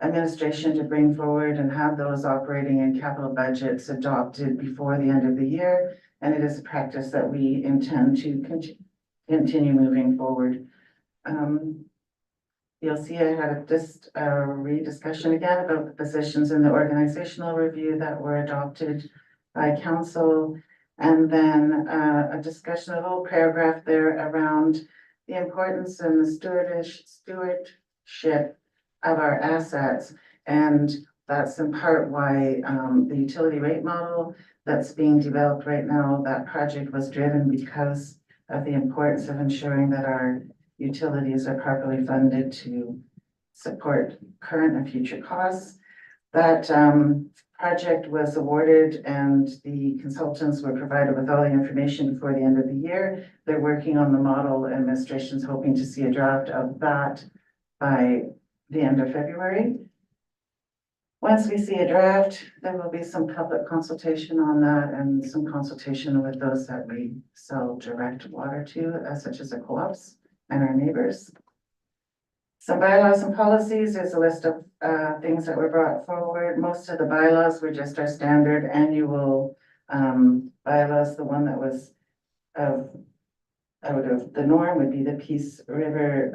administration to bring forward and have those operating and capital budgets adopted before the end of the year. And it is a practice that we intend to continue moving forward. You'll see I had just a rediscussion again about the positions in the organizational review that were adopted by council. And then a discussion, a little paragraph there around the importance and the stewardship of our assets. And that's in part why the utility rate model that's being developed right now, that project was driven because of the importance of ensuring that our utilities are properly funded to support current and future costs. That project was awarded and the consultants were provided with all the information before the end of the year. They're working on the model. Administration's hoping to see a draft of that by the end of February. Once we see a draft, there will be some public consultation on that and some consultation with those that we sell direct water to, such as the co-ops and our neighbors. Some bylaws and policies, there's a list of things that were brought forward. Most of the bylaws were just our standard annual bylaws. The one that was out of the norm would be the Peace River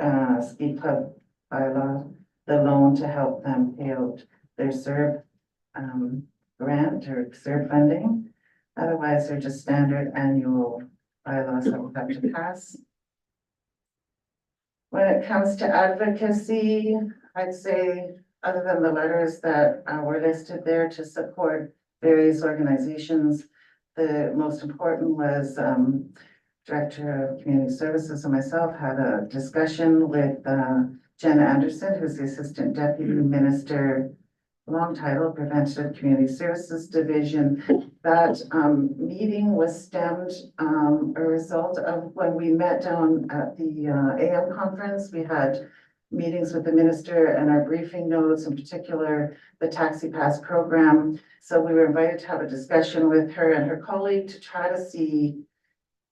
Ski Club bylaw, the loan to help them pay out their CERB grant or CERB funding. Otherwise, they're just standard annual bylaws that we have to pass. When it comes to advocacy, I'd say, other than the letters that were listed there to support various organizations, the most important was Director of Community Services and myself had a discussion with Jen Anderson, who's the Assistant Deputy Minister, long title, Preventive Community Services Division. That meeting was stemmed a result of when we met down at the AM conference. We had meetings with the minister and our briefing notes, in particular, the Taxi Pass program. So we were invited to have a discussion with her and her colleague to try to see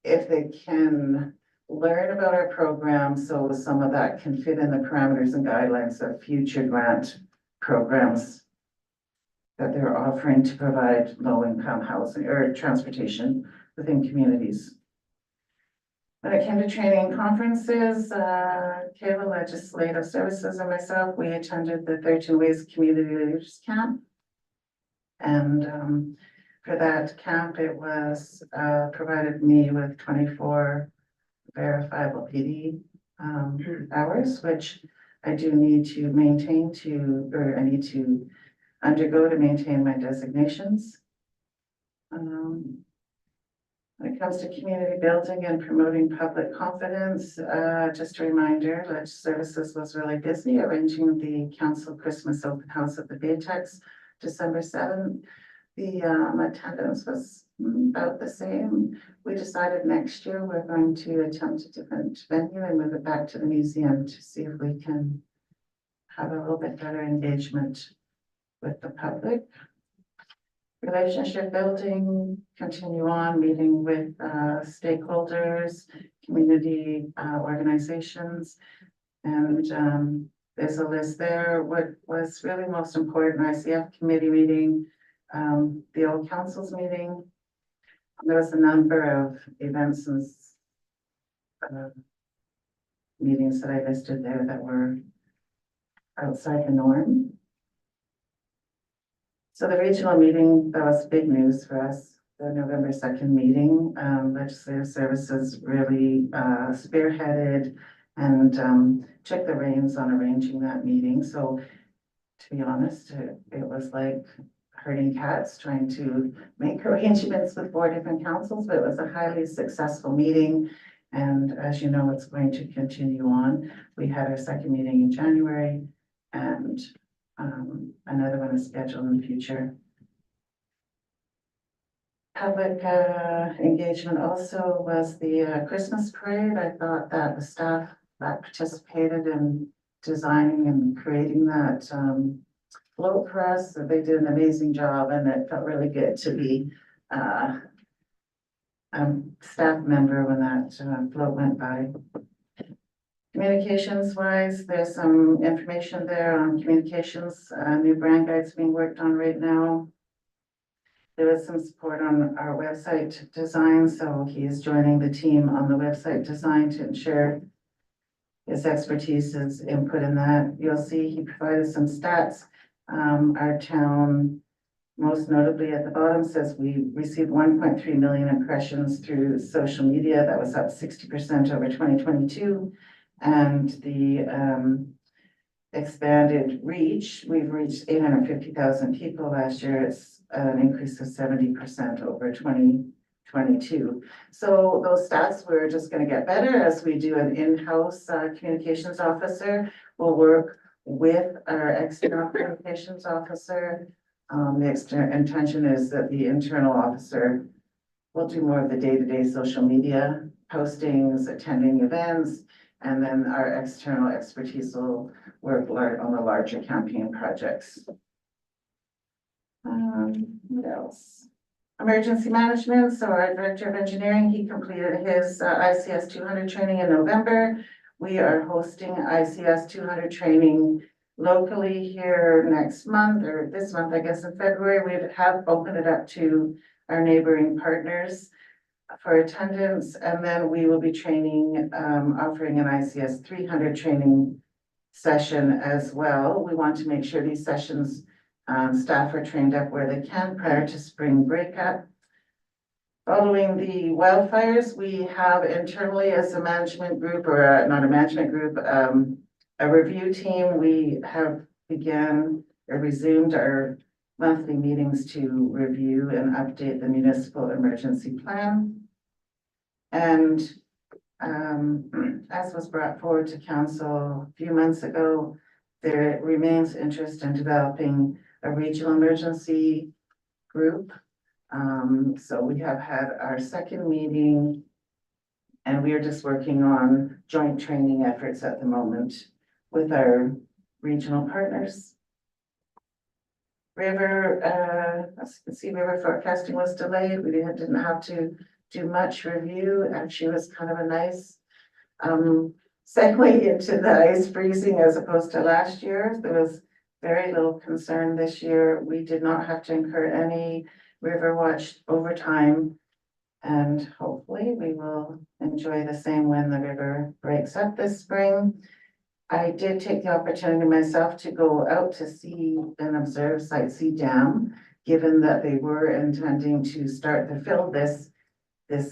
if they can learn about our program. So some of that can fit in the parameters and guidelines of future grant programs that they're offering to provide low-income housing or transportation within communities. When it came to training conferences, Kayla Legislative Services and myself, we attended the 13 Ways Community Leaders Camp. And for that camp, it was provided me with 24 verifiable PD hours, which I do need to maintain I need to undergo to maintain my designations. When it comes to community building and promoting public confidence, just a reminder, Ledge Services was really busy arranging the council Christmas open house at the Baytex, December 7th. The attendance was about the same. We decided next year we're going to attempt a different venue and move it back to the museum to see if we can have a little bit better engagement with the public. Relationship building, continue on meeting with stakeholders, community organizations, and there's a list there. What was really most important, ICF committee meeting, the old council's meeting. There was a number of events and meetings that I listed there that were outside the norm. So the regional meeting, that was big news for us, the November 2nd meeting. Legislative Services really spearheaded and took the reins on arranging that meeting. So to be honest, it was like herding cats trying to make arrangements with 4 different councils, but it was a highly successful meeting. And as you know, it's going to continue on. We had our 2nd meeting in January and another one is scheduled in the future. Public engagement also was the Christmas parade. I thought that the staff that participated in designing and creating that float for us, they did an amazing job, and it felt really good to be a staff member when that float went by. Communications wise, there's some information there on communications, new brand guides being worked on right now. There was some support on our website design, so he is joining the team on the website design to ensure his expertise, his input in that. You'll see he provided some stats. Our town, most notably at the bottom, says we received 1.3 million impressions through social media. That was up 60% over 2022. And the expanded reach, we've reached 850,000 people last year. It's an increase of 70% over 2022. So those stats, we're just going to get better as we do an in-house communications officer. We'll work with our external communications officer. The external intention is that the internal officer will do more of the day-to-day social media postings, attending events, and then our external expertise will work on the larger campaign projects. What else? Emergency management. So our director of engineering, he completed his ICS 200 training in November. We are hosting ICS 200 training locally here next month, or this month, I guess, in February. We have opened it up to our neighboring partners for attendance, and then we will be training, offering an ICS 300 training session as well. We want to make sure these sessions, staff are trained up where they can prior to spring breakup. Following the wildfires, we have internally as a management group, or not a management group, a review team. We have resumed our monthly meetings to review and update the municipal emergency plan. And as was brought forward to council a few months ago, there remains interest in developing a regional emergency group. So we have had our second meeting, and we are just working on joint training efforts at the moment with our regional partners. River, as you can see, river forecasting was delayed. We didn't have to do much review. Actually, it was kind of a nice segue into the ice freezing as opposed to last year. There was very little concern this year. We did not have to incur any river watch overtime, and hopefully we will enjoy the same when the river breaks up this spring. I did take the opportunity myself to go out to see and observe Site C Dam, given that they were intending to start the fill this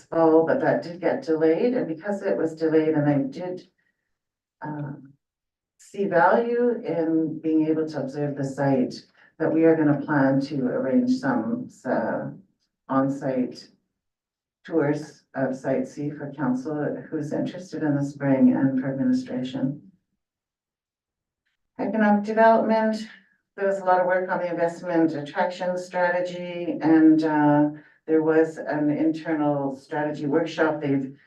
fall, but that did get delayed. And because it was delayed, and I did see value in being able to observe the site, that we are going to plan to arrange some on-site tours of Site C for council who's interested in the spring, and for administration. Economic development, there was a lot of work on the investment attraction strategy, and there was an internal strategy workshop. They've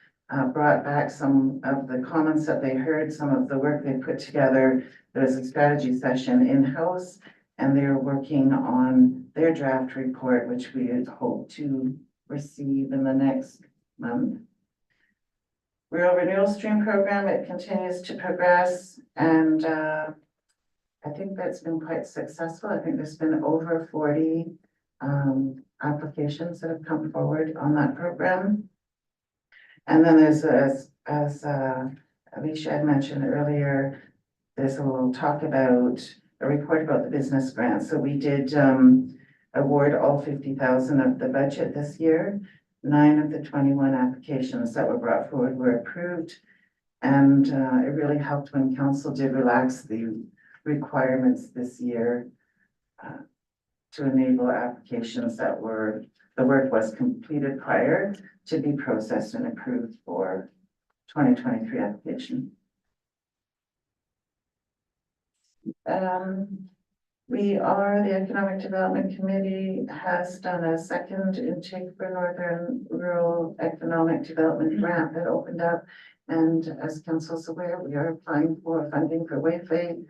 brought back some of the comments that they heard, some of the work they put together. There was a strategy session in-house, and they're working on their draft report, which we hope to receive in the next month. Rural Renewal Stream Program, it continues to progress, and I think that's been quite successful. I think there's been over 40 applications that have come forward on that program. And then there's, as Alicia had mentioned earlier, there's a little talk about a report about the business grant. So we did award all 50,000 of the budget this year. 9 of the 21 applications that were brought forward were approved. And it really helped when council did relax the requirements this year to enable applications that the work was completed prior to be processed and approved for 2023 application. The Economic Development Committee has done a second intake for Northern Rural Economic Development Grant that opened up. And as council's aware, we are applying for funding for wayfinding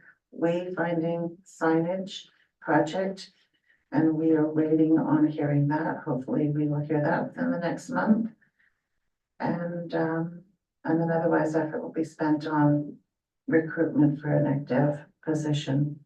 signage project, and we are waiting on hearing that. Hopefully we will hear that within the next month. And then otherwise effort will be spent on recruitment for an ECDEV position.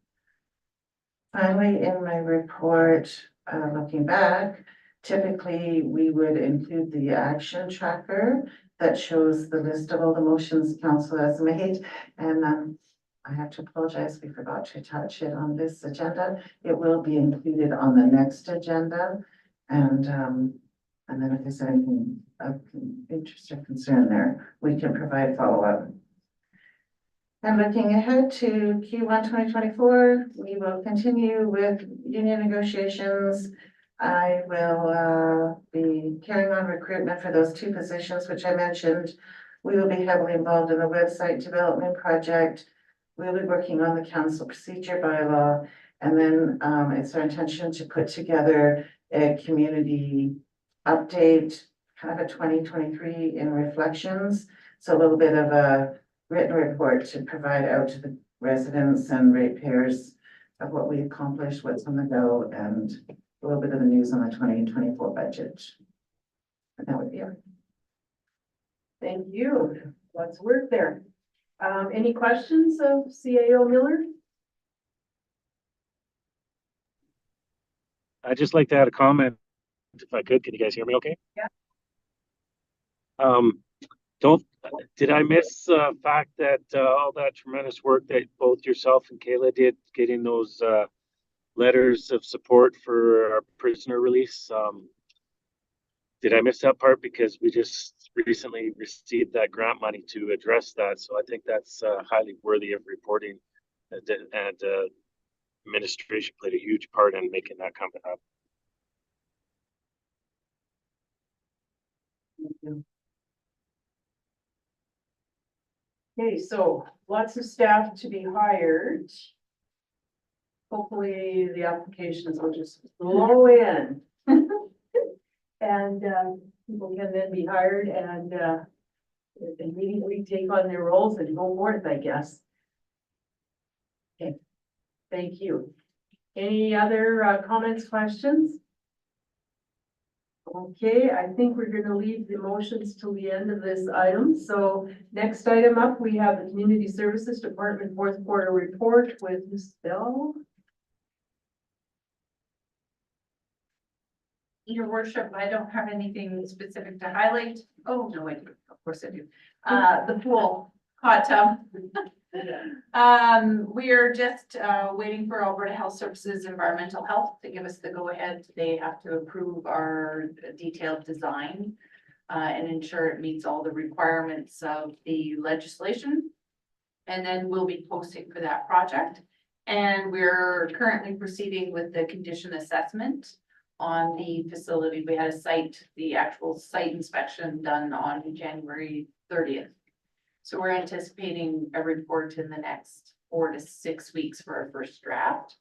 Finally, in my report, looking back, typically we would include the action tracker that shows the list of all the motions council has made. And I have to apologize, we forgot to touch it on this agenda. It will be included on the next agenda. And then if there's anything of interest or concern there, we can provide follow-up. And looking ahead to Q1 2024, we will continue with union negotiations. I will be carrying on recruitment for those 2 positions, which I mentioned. We will be heavily involved in the website development project. We'll be working on the council procedure bylaw. And then it's our intention to put together a community update, kind of a 2023 in reflections. So a little bit of a written report to provide out to the residents and ratepayers of what we accomplished, what's on the go, and a little bit of the news on the 2024 budget. And that would be it. Thank you. Lots of work there. Any questions of CAO Miller? I'd just like to add a comment, if I could. Can you guys hear me okay? Yeah. Did I miss the fact that all that tremendous work that both yourself and Kayla did getting those letters of support for our prisoner release? Did I miss that part? Because we just recently received that grant money to address that. So I think that's highly worthy of reporting, and administration played a huge part in making that come up. Okay, so lots of staff to be hired. Hopefully the applications will just flow in. And people can then be hired and immediately take on their roles and go forth, I guess. Okay, thank you. Any other comments, questions? Okay, I think we're gonna leave the motions till the end of this item. So next item up, we have the Community Services Department fourth quarter report with Ms. Bell. Your worship, I don't have anything specific to highlight. Oh, no, I do. Of course I do. The pool, hot tub. We are just waiting for Alberta Health Services Environmental Health to give us the go-ahead. They have to approve our detailed design and ensure it meets all the requirements of the legislation. And then we'll be posting for that project. And we're currently proceeding with the condition assessment on the facility. We had the actual site inspection done on January 30th. So we're anticipating a report in the next 4 to 6 weeks for our first draft.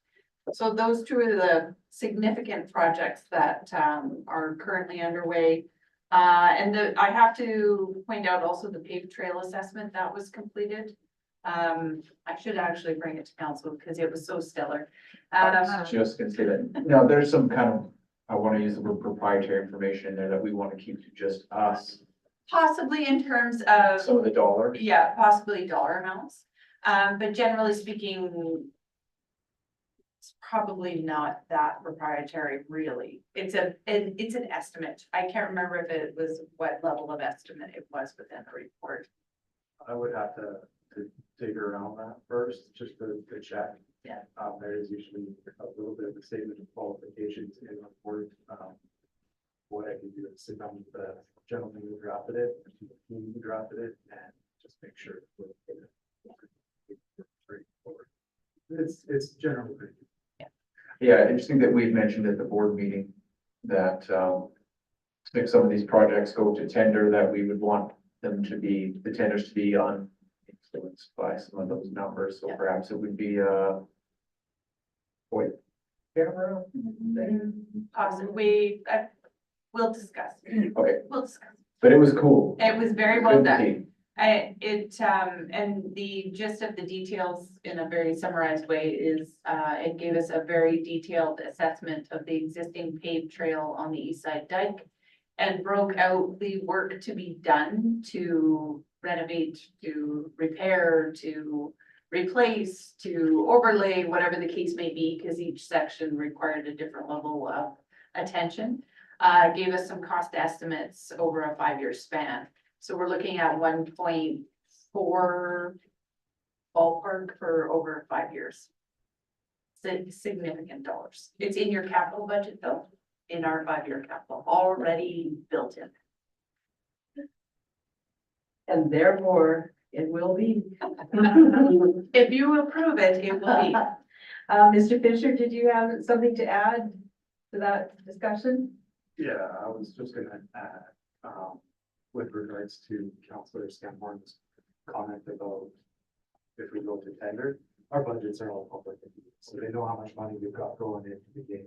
So those 2 are the significant projects that are currently underway. And I have to point out also the paved trail assessment that was completed. I should actually bring it to council because it was so stellar. I was just gonna say that, no, there's some kind of, I want to use the word proprietary information in there that we want to keep to just us. Possibly in terms of, Some of the dollars. yeah, possibly dollar amounts. But generally speaking, it's probably not that proprietary, really. It's an estimate. I can't remember if it was what level of estimate it was within the report. I would have to dig around that first, just to check. Yeah. There is usually a little bit of a statement of qualifications in the report. What I can do is sit down with the gentleman who drafted it, the team who drafted it, and just make sure it's generally good. Yeah, interesting that we've mentioned at the board meeting that if some of these projects go to tender, that we would want them to be, the tenders to be influenced by some of those numbers. So Yeah. perhaps it would be camera. Possibly, we'll discuss. Okay, We'll discuss. but it was cool. It was very well Good to done. see. And the gist of the details in a very summarized way is, it gave us a very detailed assessment of the existing paved trail on the east side dike and broke out the work to be done to renovate, to repair, to replace, to overlay, whatever the case may be, because each section required a different level of attention. Gave us some cost estimates over a 5-year span. So we're looking at 1.4 ballpark for over 5 years. Significant dollars. It's in your capital budget though, in our 5-year capital, already built in. And therefore, it will be. If you approve it, it will be. Mr. Fisher, did you have something to add to that discussion? Yeah, I was just gonna add, with regards to Councillor Sanborn's comment about if we go to tender, our budgets are all public, so they know how much money we've got going into the game.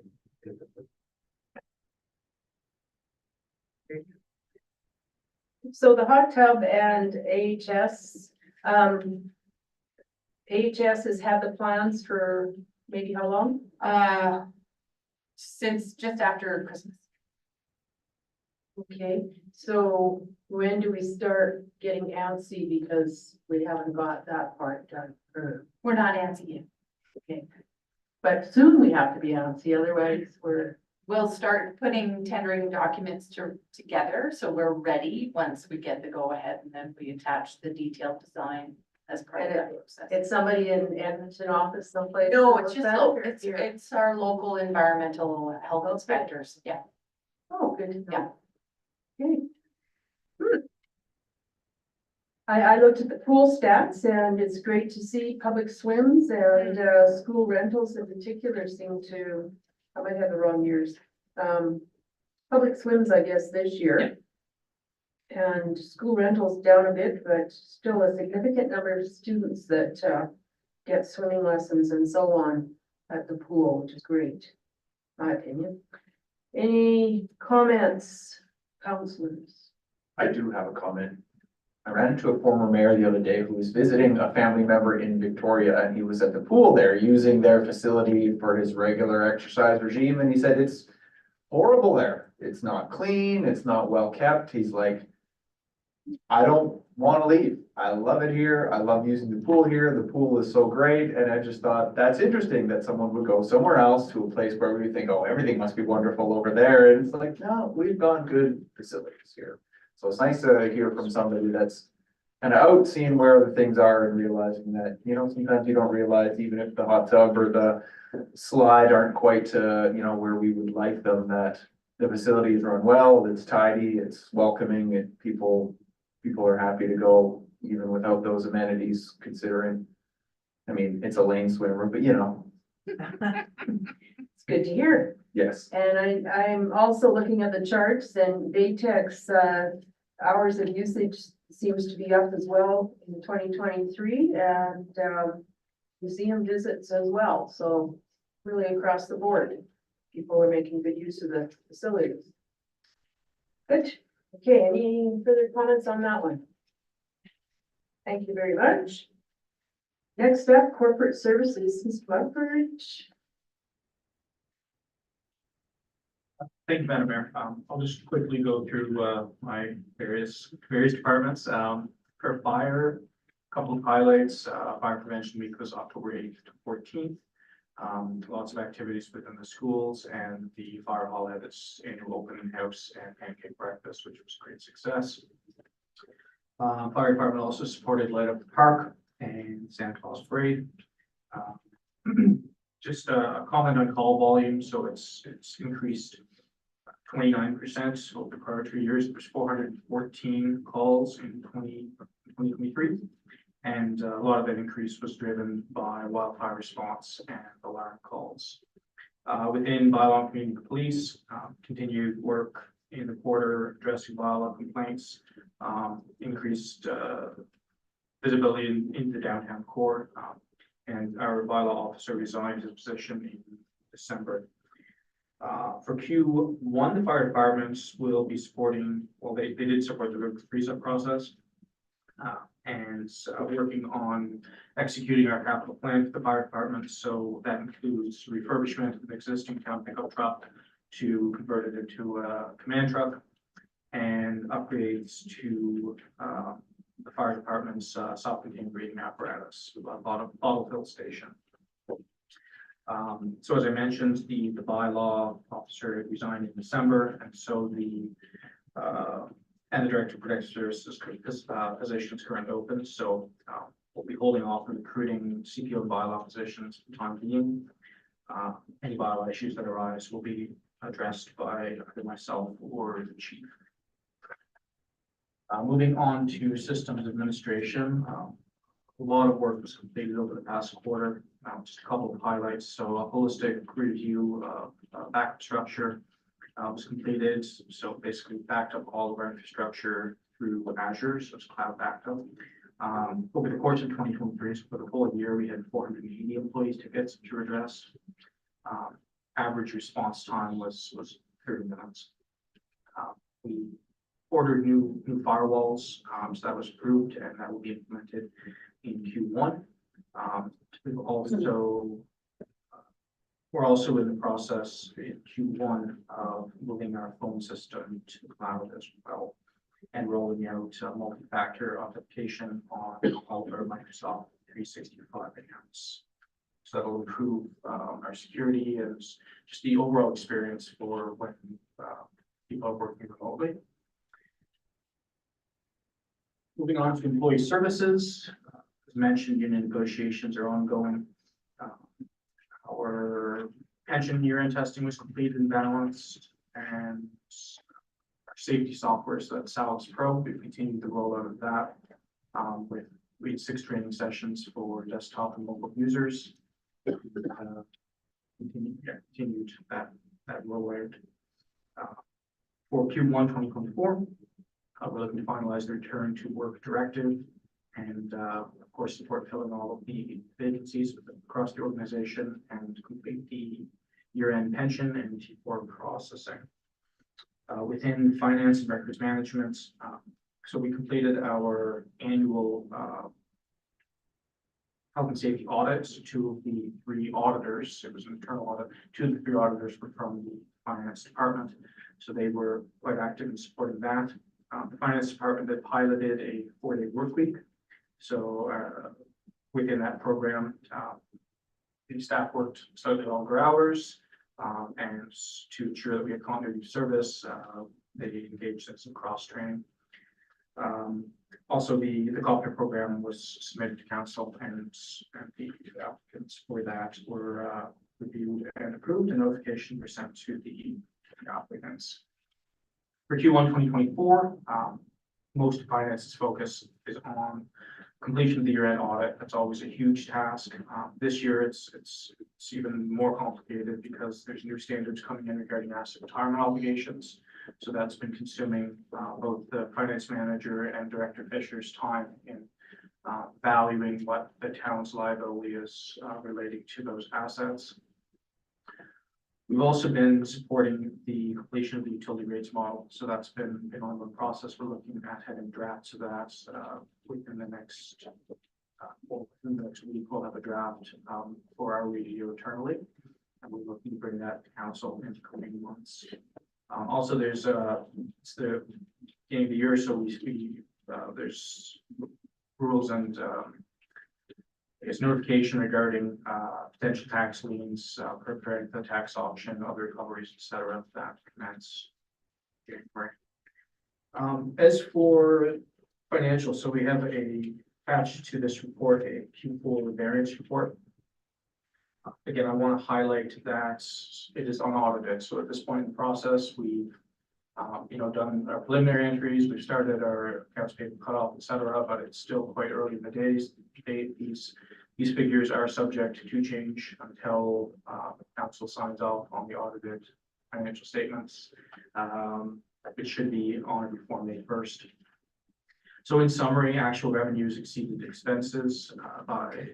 So the hot tub and AHS, AHS has had the plans for maybe how long? Since just after Christmas. Okay, so when do we start getting antsy because we haven't got that part done? Or- We're not answering you. Okay, but soon we have to be antsy, otherwise we're, We'll start putting tendering documents together, so we're ready once we get the go-ahead, and then we attach the detailed design as part of that process. it's somebody in Edmonton office someplace. No, that it's does just, that, local. or It's, here? it's our local environmental health Okay. inspectors, yeah. Oh, good to know. Yeah. Okay. I looked at the pool stats and it's great to see public swims and, school rentals in particular seem to, I might have the wrong years. Public swims, I guess, this year. And school rentals down a bit, but still a significant number of students that, get swimming lessons and so on at the pool, which is great, my opinion. Any comments, councillors? I do have a comment. I ran into a former mayor the other day who was visiting a family member in Victoria, and he was at the pool there using their facility for his regular exercise regime, and he said it's horrible there. It's not clean, it's not well kept. He's like, I don't want to leave. I love it here. I love using the pool here. The pool is so great. And I just thought that's interesting that someone would go somewhere else to a place where we think, oh, everything must be wonderful over there. And it's like, no, we've got good facilities here. So it's nice to hear from somebody that's kind of out seeing where the things are and realizing that, you know, sometimes you don't realize even if the hot tub or the slide aren't quite to, you know, where we would like them, that the facilities run well, it's tidy, it's welcoming, and people are happy to go even without those amenities, considering, I mean, it's a lane swimmer, but you know, It's good to hear. yes. And I'm also looking at the charts and Baytech's, hours of usage seems to be up as well in 2023 and, museum visits as well. So really across the board, people are making good use of the facilities. Good. Okay, any further comments on that one? Thank you very much. Next up, corporate services, Ms. Blackbird. Thank you, Madam Mayor. I'll just quickly go through, my various departments. For fire, a couple of highlights. Fire Prevention Week was October 8th to 14th. Lots of activities within the schools, and the fire hall had its annual open house and pancake breakfast, which was a great success. Fire department also supported Light Up the Park and Santa Claus Parade. Just a comment on call volume, so it's increased 29% over the prior 2 years. There's 414 calls in 2023. And a lot of that increase was driven by wildfire response and alarm calls. Within Bylaw Community Police, continued work in the quarter addressing bylaw complaints, increased visibility in the downtown core, and our bylaw officer resigned his position in December. For Q1, the fire departments will be supporting, well, they did support the river freeze-up process. And working on executing our capital plan for the fire department. So that includes refurbishment of an existing town pickup truck to convert it into a command truck, and upgrades to the fire department's self-contained breathing apparatus, bottle fill station. So as I mentioned, the bylaw officer resigned in December, and so the and the Director of Protective Services position is currently open, so we'll be holding off on recruiting CPO and bylaw positions for the time being. Any bylaw issues that arise will be addressed by either myself or the chief. Moving on to systems administration, a lot of work was completed over the past quarter. Just a couple of highlights. So a holistic review of backup structure was completed. So basically backed up all of our infrastructure through Azure, so it's cloud backup. Over the course of 2023, so for the whole year, we had 480 employees tickets to address. Average response time was 30 minutes. We ordered new firewalls, so that was approved and that will be implemented in Q1. We're also in the process in Q1 of moving our phone system to the cloud as well and rolling out multi-factor authentication on all of our Microsoft 365 accounts. So that'll improve our security and just the overall experience for when people are working remotely. Moving on to employee services, as mentioned, union negotiations are ongoing. Our pension year-end testing was completed and balanced, and our safety software, so that's Salus Pro, we've continued the rollout of that. We had 6 training sessions for desktop and mobile users. Continued that rollout. For Q1 2024, we're looking to finalize the return to work directive and of course support filling all of the vacancies across the organization and complete the year-end pension and T4 processing. Within finance and records management, so we completed our annual health and safety audits. 2 of the 3 auditors, it was an internal audit, 2 of the 3 auditors were from the finance department, so they were quite active in supporting that. The finance department had piloted a 4-day work week. So within that program, the staff worked slightly longer hours, and to ensure that we had continuity of service, they engaged in some cross training. Also, the COPTER program was submitted to council, and the applicants for that were reviewed and approved, and notification were sent to the applicants. For Q1 2024, most of finance's focus is on completion of the year-end audit. That's always a huge task. This year, it's even more complicated because there's new standards coming in regarding asset retirement obligations. So that's been consuming both the finance manager and Director Fisher's time in valuing what the town's liability is relating to those assets. We've also been supporting the completion of the utility rates model. So that's been an ongoing process. We're looking at having drafts of that within the next week. We'll have a draft for our review internally, and we're looking to bring that to council in the coming months. Also, there's it's the beginning of the year, so there's rules and it's notification regarding potential tax liens, preparing for the tax auction, other recoveries, etc. That commence January. As for financial, so we have attached to this report a Q4 variance report. Again, I want to highlight that it is unaudited. So at this point in the process, we've done our preliminary entries. We've started our accounts payable cutoff, etc. But it's still quite early in the days. These figures are subject to change until the council signs off on the audited financial statements. It should be on before May 1st. So in summary, actual revenues exceeded expenses by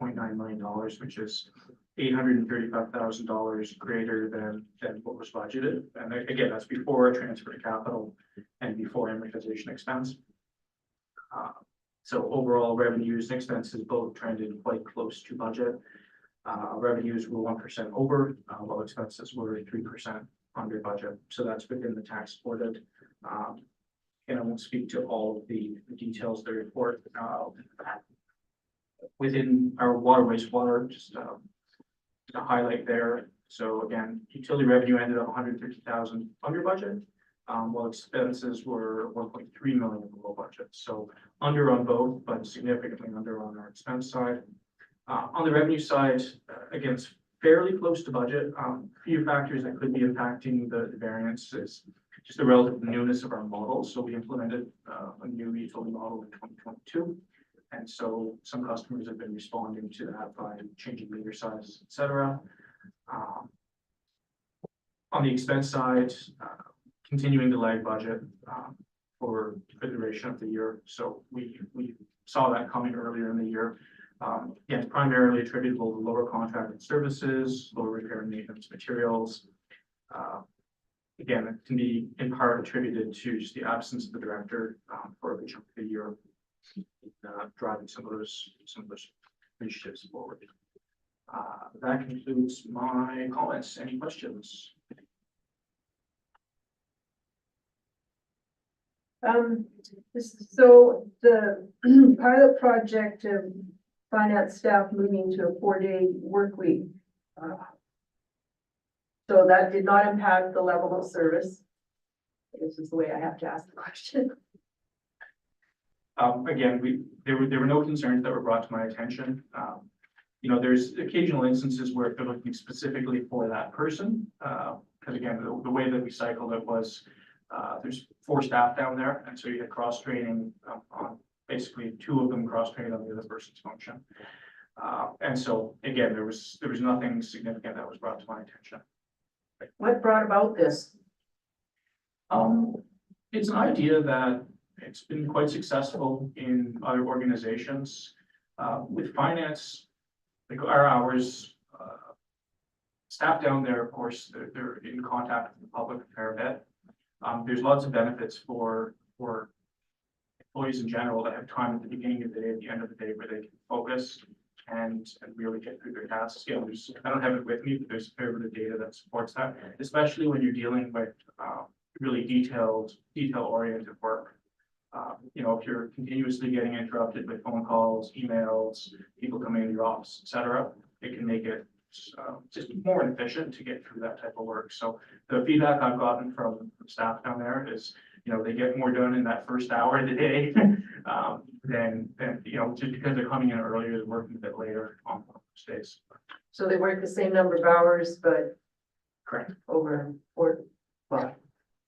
$2.9 million, which is $835,000 greater than what was budgeted. And again, that's before transfer to capital and before amortization expense. So overall revenues and expenses both trended quite close to budget. Revenues were 1% over, while expenses were 3% under budget. So that's within the tax supported. And I won't speak to all of the details of the report. Within our water wastewater, just to highlight there. So again, utility revenue ended up $150,000 under budget. while expenses were 1.3 million below budget. So under on both, but significantly under on our expense side. On the revenue side, again, it's fairly close to budget. A few factors that could be impacting the variance is just the relative newness of our model. So we implemented a new utility model in 2022. And so some customers have been responding to that by changing meter size, et cetera. On the expense side, continuing to lag budget for the duration of the year. So we saw that coming earlier in the year. Again, primarily attributable to lower contracted services, lower repair and maintenance materials. Again, it can be in part attributed to just the absence of the director for a good chunk of the year, driving some of those initiatives forward. That concludes my comments. Any questions? So the pilot project of finance staff moving to a 4-day work week. So that did not impact the level of service. This is the way I have to ask the question. Again, there were no concerns that were brought to my attention. You know, there's occasional instances where they're looking specifically for that person. Because again, the way that we cycled it was, there's 4 staff down there, and so you had cross training on basically 2 of them cross trained on the other person's function. And so again, there was nothing significant that was brought to my attention. What brought about this? It's an idea that it's been quite successful in other organizations. With finance, like our hours, staff down there, of course, they're in contact with the public a fair bit. There's lots of benefits for employees in general that have time at the beginning of the day, at the end of the day, where they can focus and really get through their tasks. Again, I don't have it with me, but there's a fair bit of data that supports that, especially when you're dealing with really detail-oriented work. You know, if you're continuously getting interrupted with phone calls, emails, people coming in your office, et cetera, it can make it just more efficient to get through that type of work. So the feedback I've gotten from staff down there is, you know, they get more done in that first hour of the day than you know, just because they're coming in earlier and working a bit later on those days. So they work the same number of hours, but Correct. over 4, well,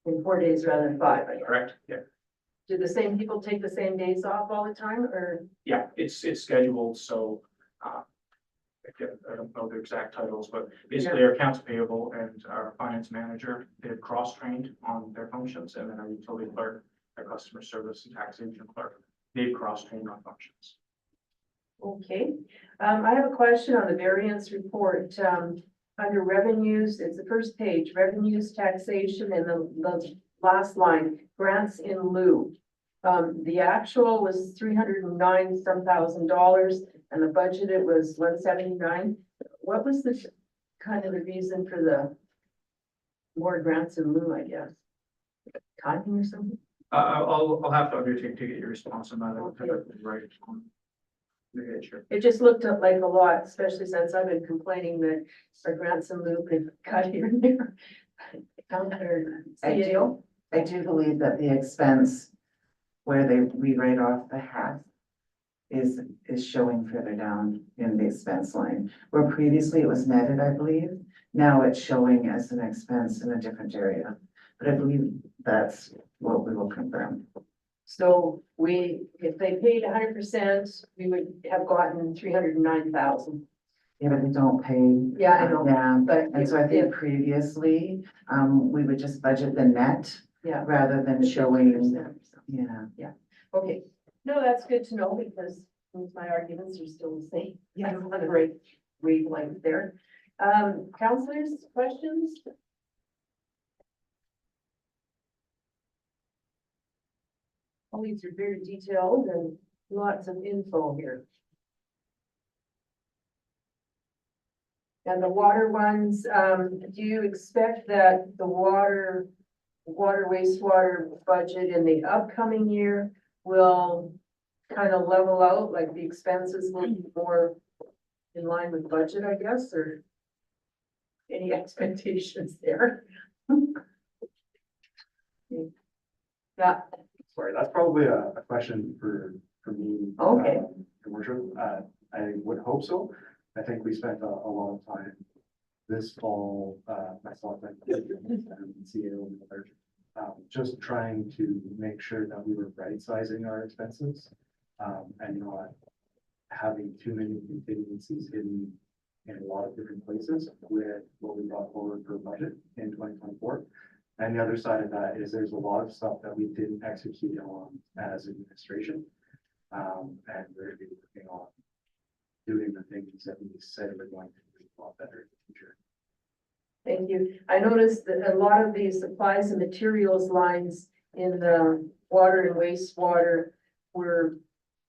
in 4 days rather than 5, I guess. Correct. Yeah. Do the same people take the same days off all the time, or? Yeah, it's scheduled, so, again, I don't know the exact titles, but basically our accounts payable and our finance manager, they're cross-trained on their functions, and then our utility clerk, our customer service and taxation clerk, they've cross-trained on functions. Okay, I have a question on the variance report, under revenues, it's the first page, revenues, taxation, and the last line, grants in lieu. The actual was $309 some thousand, and the budgeted was $179. What was the kind of the reason for the more grants in lieu, I guess? Timing or something? I'll have to undertake to get your response on that. Okay. Right. Yeah, sure. It just looked up like a lot, especially since I've been complaining that our grants in lieu could cut here and there. I do believe that the expense where we write off the half is showing further down in the expense line, where previously it was netted, I believe. Now it's showing as an expense in a different area, but I believe that's what we will confirm. So if they paid 100%, we would have gotten 309,000. Yeah, but they don't pay. Yeah, I know. Yeah, But and so I think previously, we would just budget the net Yeah. rather than showing, yeah. Okay, no, that's good to know because my arguments are still the same. Yeah, I'm on the right wavelength there. Counselors, questions? All these are very detailed and lots of info here. And the water ones, do you expect that the water wastewater budget in the upcoming year will kind of level out, like the expenses will be more in line with budget, I guess, or any expectations there? Yeah, Sorry, that's probably a question for me. Okay. Your worship, I would hope so. I think we spent a lot of time this fall, myself and CEO and others, just trying to make sure that we were right sizing our expenses, and not having too many contingencies in a lot of different places with what we brought forward for budget in 2024. And the other side of that is there's a lot of stuff that we didn't execute on as administration. And we're gonna be working on doing the things that we said we're going to do a lot better in the future. thank you. I noticed that a lot of the supplies and materials lines in the water and wastewater were,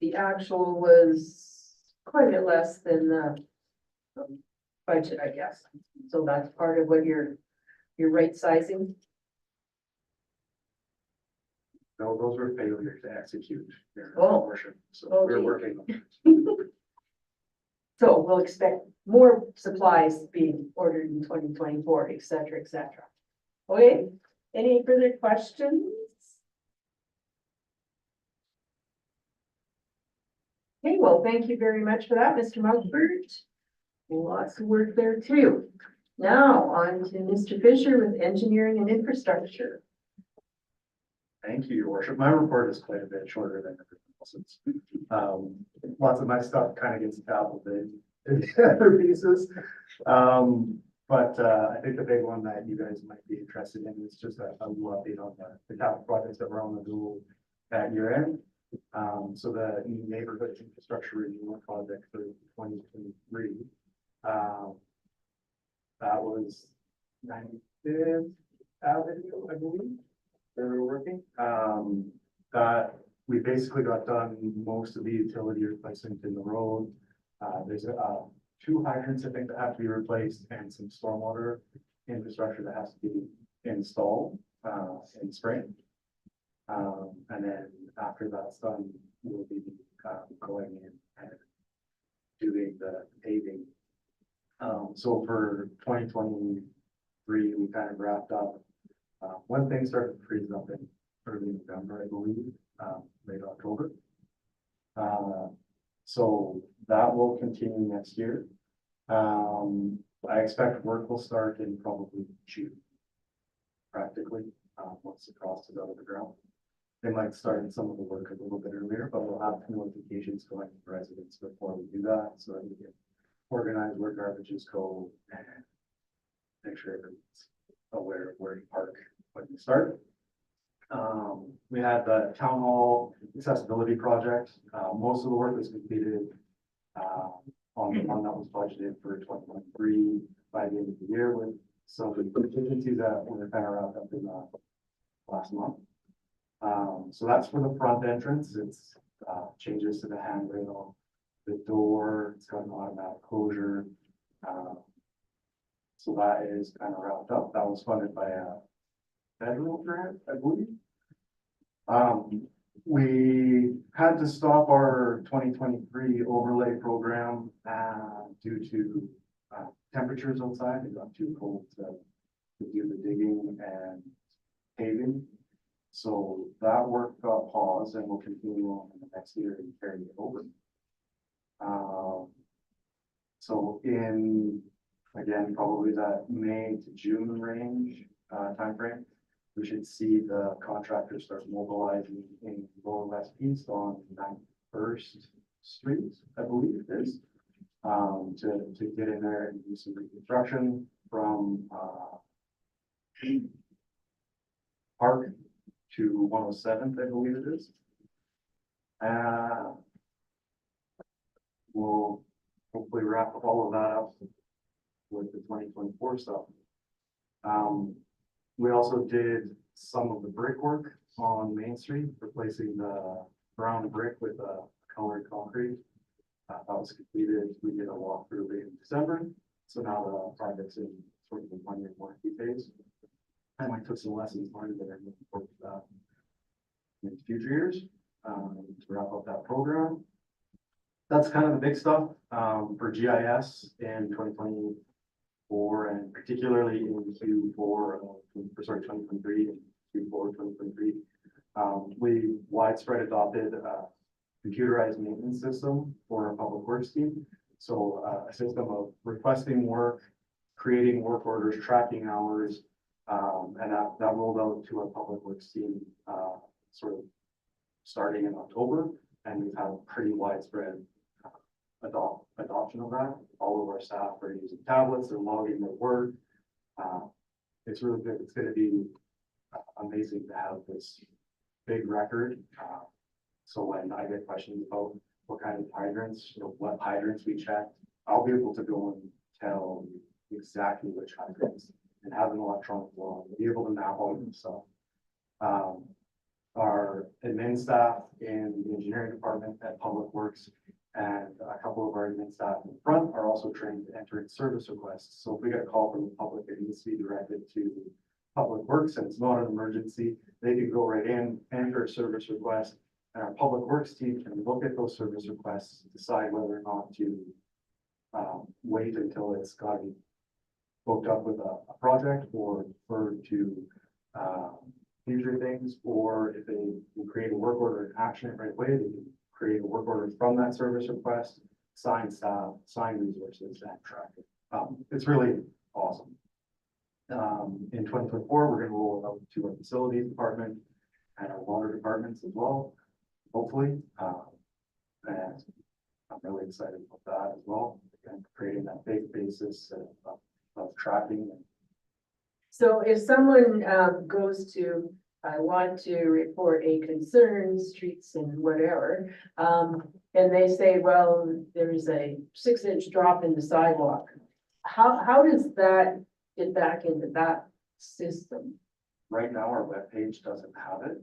the actual was quite a bit less than the budget, I guess. So that's part of what you're right sizing. No, those were failures to execute. Your Oh. worship. So Oh, we're gee. working on it. So we'll expect more supplies being ordered in 2024, et cetera, et cetera. Okay, any further questions? Okay, well, thank you very much for that, Mr. Mugford. Lots of work there too. Now on to Mr. Fisher with engineering and infrastructure. Thank you, your worship. My report is quite a bit shorter than everyone else's. Lots of my stuff kind of gets dabbled in the other pieces. But I think the big one that you guys might be interested in is just a little update on the capital projects that were on the goal at year end. So the neighborhood infrastructure renewal project for 2023. That was 95th Avenue, I believe. They were working, that we basically got done most of the utility replacement in the road. There's two hydrants, I think, that have to be replaced and some stormwater infrastructure that has to be installed, in spring. And then after that's done, we'll be, going in and doing the paving. So for 2023, we kind of wrapped up. One thing started to freeze up in early November, I believe, late October. So that will continue next year. I expect work will start in probably June. Practically, once the frost is out of the ground. They might start some of the work a little bit earlier, but we'll have notifications going to residents before we do that, so that we can organize where garbages go and make sure everyone's aware of where to park when you start. We had the town hall accessibility project. Most of the work was completed on the one that was budgeted for 2023 by the end of the year, with some contingencies that were kind of wrapped up in the last month. So that's for the front entrance. It's changes to the handrail, the door, it's got an automatic closure. So that is kind of wrapped up. That was funded by a federal grant, I believe. We had to stop our 2023 overlay program due to temperatures outside. It got too cold to do the digging and paving. So that work got paused and will continue on in the next year and carry it over. So in, again, probably that May to June range timeframe, we should see the contractors start mobilizing in Lower West East on 91st Street, I believe it is, to get in there and do some reconstruction from Park to 107th, I believe it is. We'll hopefully wrap all of that up with the 2024 stuff. We also did some of the brickwork on Main Street, replacing the brown brick with a colored concrete. That was completed. We did a walkthrough in December. So now the project's in sort of the 1-year warranty phase. And we took some lessons learned that I'm looking forward to that in future years to wrap up that program. That's kind of the big stuff for GIS in 2024 and particularly in Q4 2023 and before 2023. We widespread adopted a computerized maintenance system for our public works team. So a system of requesting work, creating work orders, tracking hours, and that rolled out to our public works team, sort of starting in October, and we've had pretty widespread adoption of that. All of our staff are using tablets, they're logging their work. It's really good. It's going to be amazing to have this big record. So when I get questions about what kind of hydrants, what hydrants we checked, I'll be able to go and tell exactly which hydrants and have an electronic log, be able to map all of stuff. Our admin staff in the engineering department at Public Works and a couple of our admin staff in front are also trained to enter in service requests. So if we get a call from the public, it needs to be directed to Public Works and it's not an emergency, they can go right in, enter a service request, and our Public Works team can look at those service requests, decide whether or not to wait until it's got booked up with a project or refer to future things, or if they can create a work order and action it right away, they can create a work order from that service request, sign staff, sign resources, and track it. It's really awesome. In 2024, we're going to roll it out to our facilities department and our water departments as well, hopefully. And I'm really excited about that as well. Again, creating that big basis of tracking. So if someone goes to, I want to report a concern, streets and whatever, and they say, well, there's a 6-inch drop in the sidewalk. How does that get back into that system? Right now, our webpage doesn't have it,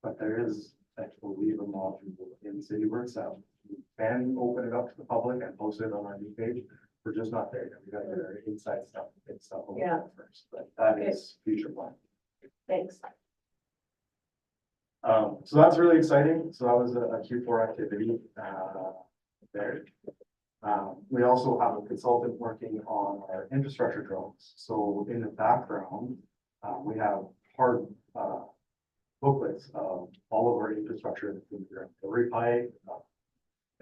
but there is, I believe, a module in CityWorks that we can open it up to the public and post it on our new page. We're just not there yet. We got to get our inside stuff, big stuff over Yeah. there first, but that is future plan. Thanks. So that's really exciting. So that was a Q4 activity there. We also have a consultant working on our infrastructure drones. So in the background, we have hard booklets of all of our infrastructure, every pipe,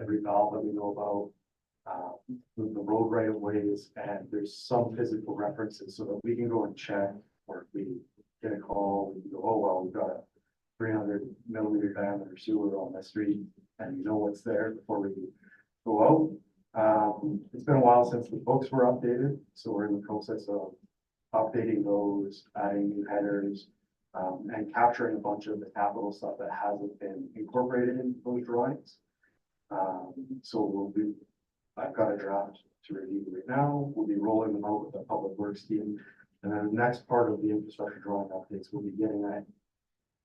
every valve that we know about, the road right of ways, and there's some physical references so that we can go and check, or if we get a call, we can go, oh, well, we've got a 300 millimeter diameter sewer on the street, and you know what's there before we go out. It's been a while since the books were updated, so we're in the process of updating those, adding new headers, and capturing a bunch of the capital stuff that hasn't been incorporated into those drawings. So I've got a draft to review right now. We'll be rolling them out with the Public Works team. And then the next part of the infrastructure drawing updates will be getting that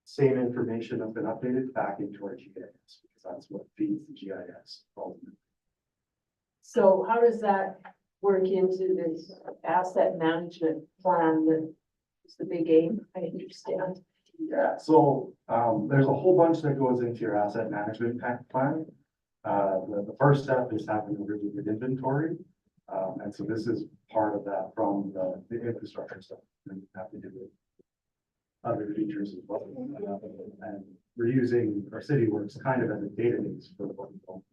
same information that's been updated back into our GIS, because that's what feeds the GIS ultimately. So how does that work into this asset management plan that is the big aim? I understand. Yeah, so there's a whole bunch that goes into your asset management plan. The first step is having a really good inventory. And so this is part of that from the infrastructure stuff. And you have to do with other features as well. And we're using our CityWorks kind of as a database for what we call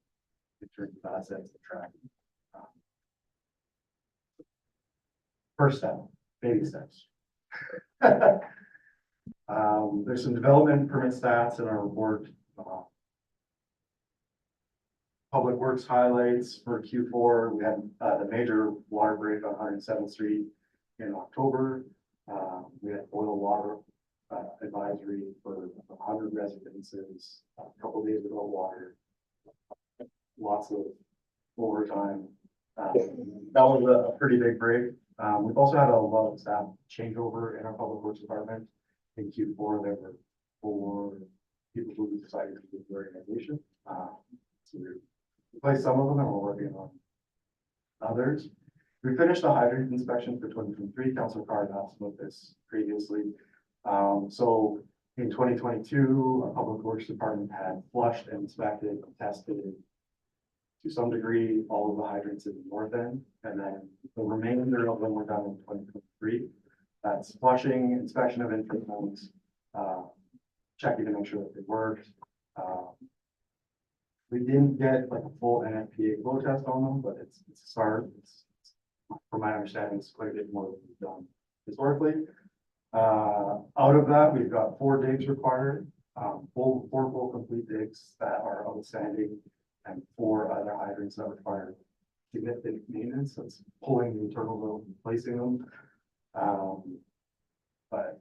in terms of assets and tracking. First step, baby steps. There's some development permit stats in our report. Public Works highlights for Q4. We had the major water break on 107th Street in October. We had boil water advisory for 100 residences, a couple days without water. Lots of overtime. That was a pretty big break. We've also had a lot of staff changeover in our Public Works department. In Q4, there were 4 people who decided to leave the organization. So we replaced some of them and we're working on others. We finished the hydrant inspection for 2023. Councilor Card asked about this previously. So in 2022, our Public Works department had flushed and inspected and tested to some degree all of the hydrants in the north end, and then the remainder of them were done in 2023. That's flushing, inspection of infiltrates, checking to make sure that they worked. We didn't get like a full NFPA flow test on them, but it's a start. From my understanding, it's quite a bit more than we've done historically. Out of that, we've got 4 digs required, four full complete digs that are outstanding, and 4 other hydrants that require significant maintenance. That's pulling the internals out and placing them. But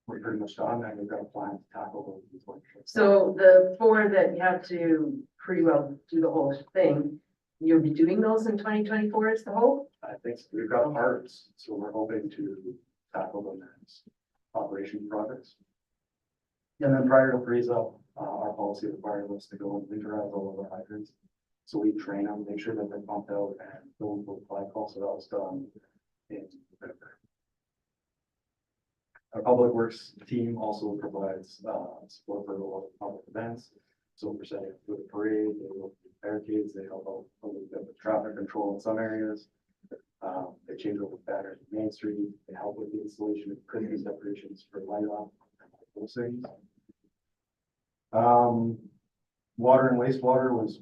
we're pretty much done, and we've got a plan to tackle those. So the 4 that you have to pretty well do the whole thing, you'll be doing those in 2024 is the hope? I think we've got parts, so we're hoping to tackle them as operation projects. And then prior to freeze up, our policy requires us to go and winterize all of our hydrants. So we train them, make sure that they're pumped out and fill them with glycol, so that was done in November. Our public works team also provides support for all public events. So for setting up for the parade, they look at barricades, they help out a little bit with traffic control in some areas. They change over banners on Main Street, they help with the installation of Christmas decorations for light off, those things. Water and wastewater was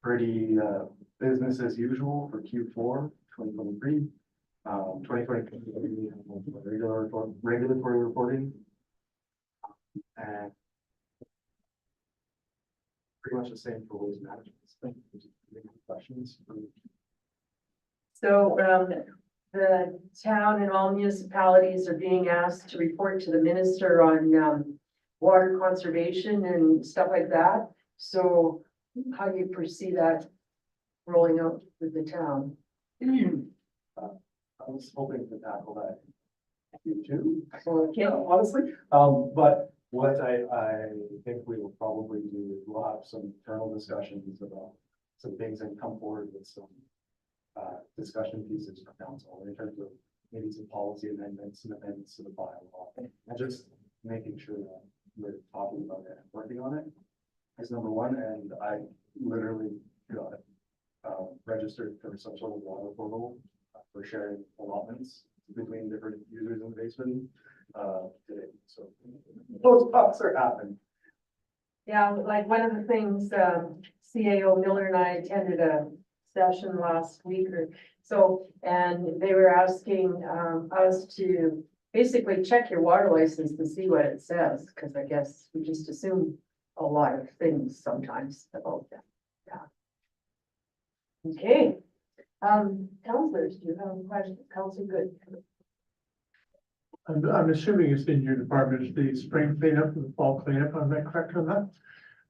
pretty business as usual for Q4 2023. 2020 regulatory reporting. And pretty much the same for waste management. Any questions? So, the town and all municipalities are being asked to report to the minister on, water conservation and stuff like that. So how do you foresee that rolling out with the town? I was hoping to tackle that too, Okay. honestly. But what I think we will probably do is we'll have some internal discussions about some things and come forward with some discussion pieces for council in terms of maybe some policy amendments and amendments to the bylaw. And just making sure that we're talking about it and working on it is number one. And I literally got registered for some sort of water portal for sharing allotments between different users in the basement today. So those talks are happening. Yeah, like one of the things, CAO Miller and I attended a session last week or so, and they were asking us to basically check your water license to see what it says, because I guess we just assume a lot of things sometimes about that. Yeah. Okay. Councilors, do you have any questions? Councilor Good. I'm assuming it's in your department, it's the spring cleanup and the fall cleanup, am I correct on that?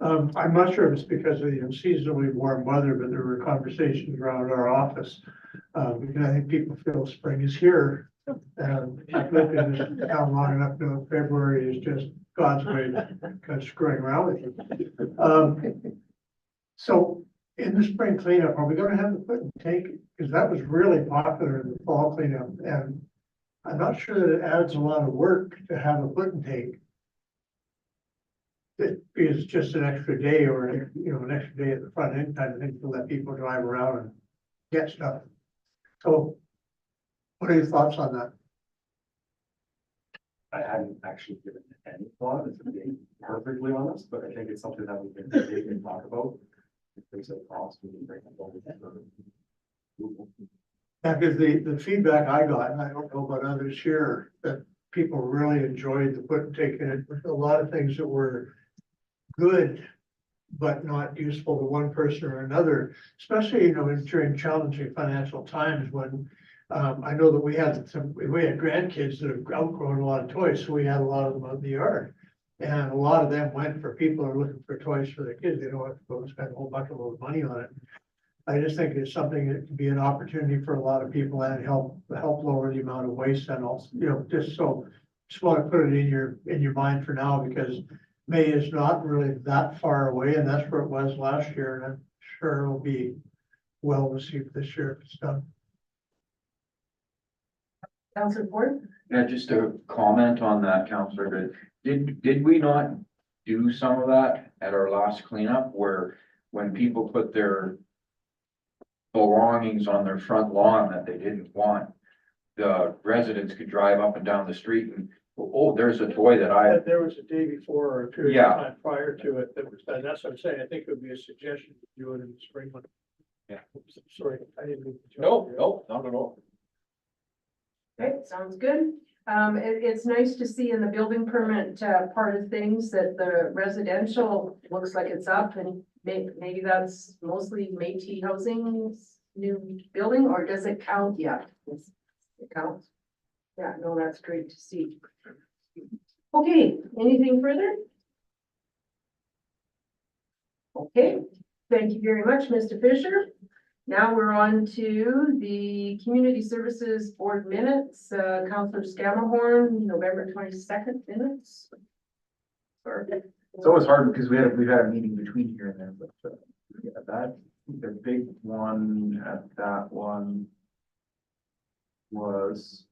I'm not sure if it's because of the unseasonably warm weather, but there were conversations around our office. Because I think people feel spring is here. I've lived in this town long enough to know February is just God's way of screwing around with you. So in the spring cleanup, are we gonna have the put and take? Because that was really popular in the fall cleanup, and I'm not sure that it adds a lot of work to have a put and take. It is just an extra day or, an extra day at the front end kind of thing to let people drive around and get stuff. So what are your thoughts on that? I hadn't actually given it any thought, to be perfectly honest, but I think it's something that we can take and talk about. If there's a cost, we can bring it over. Yeah, because the feedback I got, and I don't know about others here, that people really enjoyed the put and take in it. A lot of things that were good, but not useful to one person or another, especially, during challenging financial times when I know that we had grandkids that have outgrown a lot of toys, so we had a lot of them out in the yard. And a lot of them went for people who are looking for toys for their kids. They don't have to go and spend a whole bucket load of money on it. I just think it's something that can be an opportunity for a lot of people and help lower the amount of waste and also, just want to put it in your mind for now, because May is not really that far away, and that's where it was last year, and I'm sure it'll be well received this year if it's done. Councilor Ford? Yeah, just a comment on that, Councillor, but did we not do some of that at our last cleanup where when people put their belongings on their front lawn that they didn't want, the residents could drive up and down the street and, oh, there's a toy that I, But there was a day before or a period Yeah. of time prior to it that was done. That's what I'm saying. I think it would be a suggestion to do it in the spring. Yeah. Sorry, I didn't mean to. no, not at all. Okay, sounds good. It's nice to see in the building permit, part of things that the residential looks like it's up and maybe that's mostly Métis Housing's new building, or does it count yet? It counts. Yeah, no, that's great to see. Okay, anything further? Okay, thank you very much, Mr. Fisher. Now we're on to the Community Services Board minutes, Councillor Scamahorn, November 22nd minutes. Sorry. It's always hard because we've had a meeting between here and there, but, yeah, that, the big one at that one was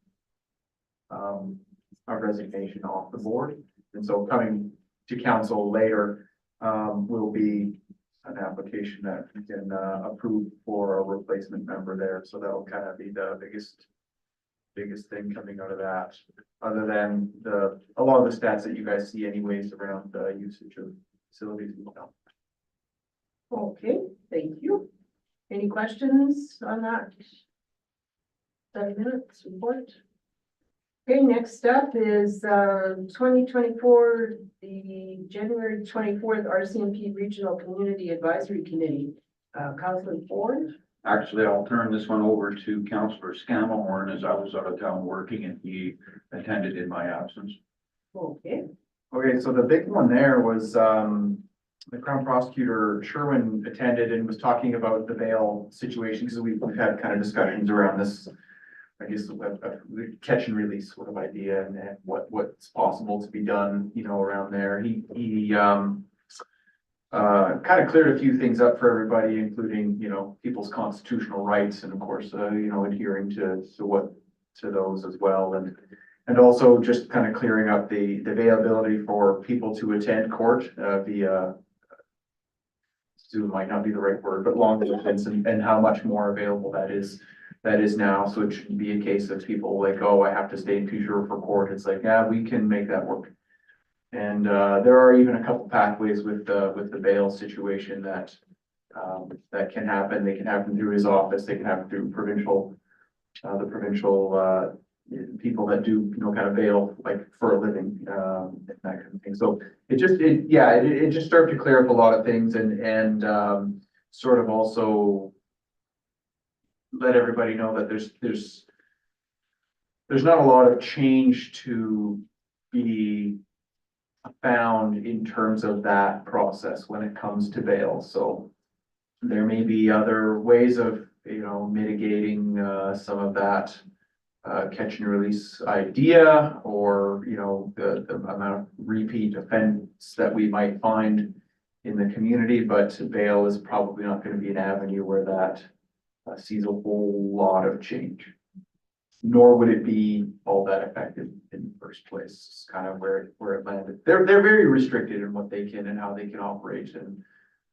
our resignation off the board. And so coming to council later, will be an application that we can, approve for a replacement member there. So that'll kind of be the biggest thing coming out of that, other than a lot of the stats that you guys see anyways around the usage of facilities and stuff. Okay, thank you. Any questions on that? 7 minutes report. Okay, next up is 2024, the January 24th RCMP Regional Community Advisory Committee. Councillor Ford. Actually, I'll turn this one over to Councillor Scamahorn, as I was out of town working and he attended in my absence. Okay. Okay, so the big one there was, the Crown Prosecutor Sherwin attended and was talking about the bail situation, because we've had kind of discussions around this, I guess, a catch and release sort of idea and what's possible to be done, you know, around there. He kind of cleared a few things up for everybody, including, you know, people's constitutional rights and of course, you know, adhering to those as well. And also just kind of clearing up the availability for people to attend court via Zoom might not be the right word, but long distance and how much more available that is now. So it shouldn't be a case of people like, oh, I have to stay in Pujur for court. It's like, yeah, we can make that work. And there are even a couple pathways with the bail situation that can happen. They can happen through his office. They can happen through the provincial people that do, you know, kind of bail like for a living, that kind of thing. So it just started to clear up a lot of things and sort of also let everybody know that there's not a lot of change to be found in terms of that process when it comes to bail. So there may be other ways of, you know, mitigating some of that catch and release idea, or, you know, the amount of repeat offense that we might find in the community, but bail is probably not going to be an avenue where that sees a whole lot of change. Nor would it be all that effective in the first place. It's kind of where it landed. They're very restricted in what they can and how they can operate, and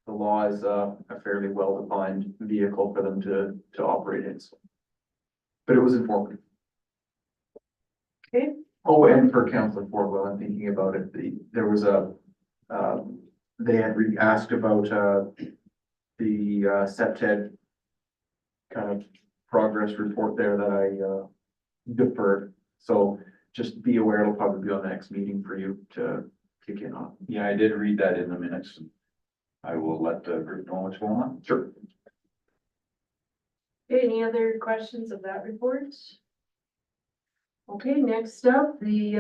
the law is a fairly well-defined vehicle for them to operate in. So, but it was informative. Okay. Oh, and for Councillor Ford, while I'm thinking about it, there was they had asked about the SEPTED kind of progress report there that I deferred. So just be aware, it'll probably be on the next meeting for you to kick in on. Yeah, I did read that in the minutes. I will let the group know what's going on. Sure. Okay, any other questions of that report? Okay, next up, the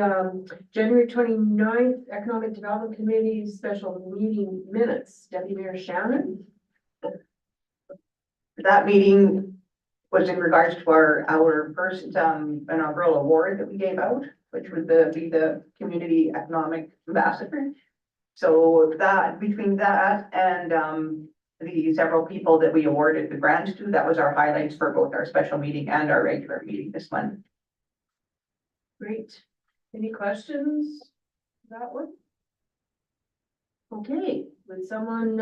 January 29th Economic Development Committee special meeting minutes. Deputy Mayor Shannon. That meeting was in regards to our first inaugural award that we gave out, which would be the Community Economic Ambassador. So that, between that and the several people that we awarded the grants to, that was our highlights for both our special meeting and our regular meeting this month. Great. Any questions? That one? Okay, would someone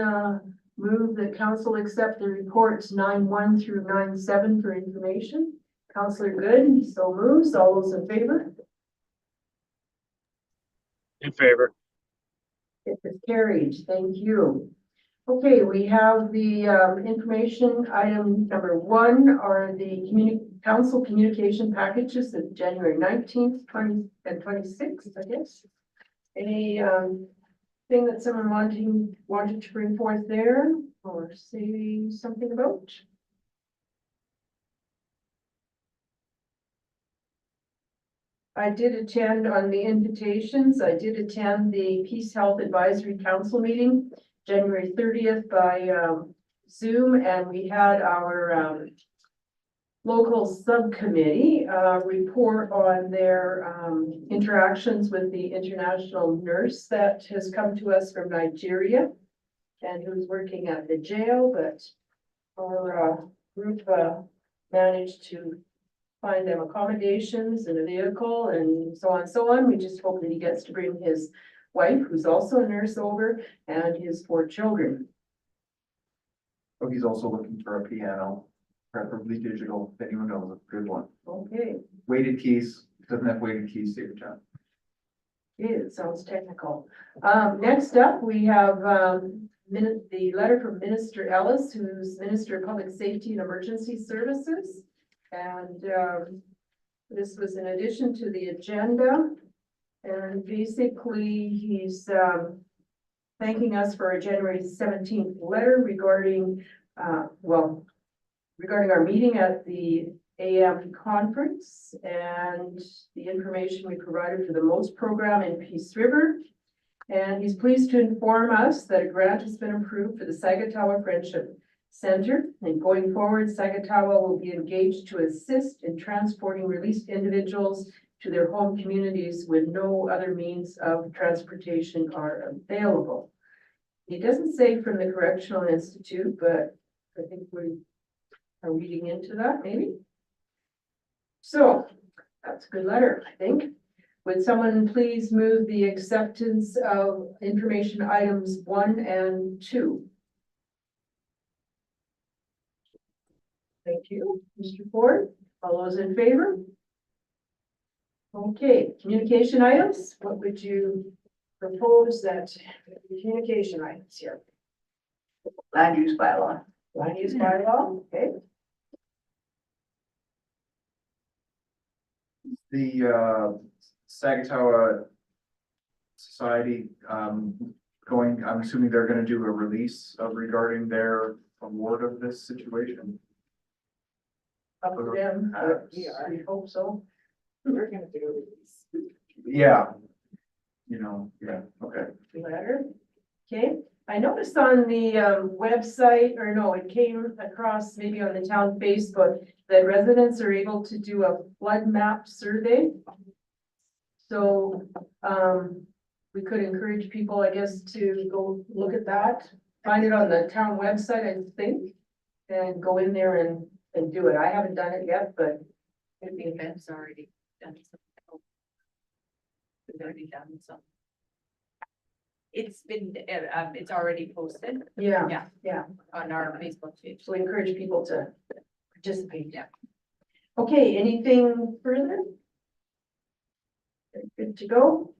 move that council accept the reports 9.1 through 9.7 for information? Counselor Good, so moves. All those in favor? In favor. It is carried. Thank you. Okay, we have the information item number 1 are the council communication packages of January 19th, 20 and 26th, I guess. Any thing that someone wanted to bring forth there or say something about? I did attend on the invitations. I did attend the Peace Health Advisory Council meeting, January 30th by Zoom, and we had our local subcommittee report on their interactions with the international nurse that has come to us from Nigeria and who's working at the jail, but our group managed to find them accommodations and a vehicle and so on and so on. We just hope that he gets to bring his wife, who's also a nurse, over, and his 4 children. Oh, he's also looking for a piano, preferably digital, if anyone knows a good one. Okay, Weighted keys, doesn't have weighted keys, take your time. it sounds technical. Next up, we have the letter from Minister Ellis, who's Minister of Public Safety and Emergency Services. And this was in addition to the agenda. And basically, he's thanking us for our January 17th letter regarding, regarding our meeting at the AM conference and the information we provided for the MOST program in Peace River. And he's pleased to inform us that a grant has been approved for the Sagatawa Friendship Center, and going forward, Sagatawa will be engaged to assist in transporting released individuals to their home communities when no other means of transportation are available. He doesn't say from the Correctional Institute, but I think we are reading into that maybe. So that's a good letter, I think. Would someone please move the acceptance of information items 1 and 2? Thank you, Mr. Ford. All those in favor? Okay, communication items. What would you propose that communication items here? Land use bylaw. Land use bylaw, okay. The Sagatawa Society going, I'm assuming they're gonna do a release regarding their award of this situation. Up to them, but yeah, I hope so. We're gonna do a release. Yeah. You know, yeah, okay. Letter. Okay, I noticed on the website, or no, it came across maybe on the town Facebook, that residents are able to do a flood map survey. So we could encourage people, I guess, to go look at that, find it on the town website, I think, and go in there and do it. I haven't done it yet, but The event's already done. It's already done, so. It's been, it's already posted yeah, on our Facebook page. so we encourage people to participate. Yeah. Okay, anything further? Good to go?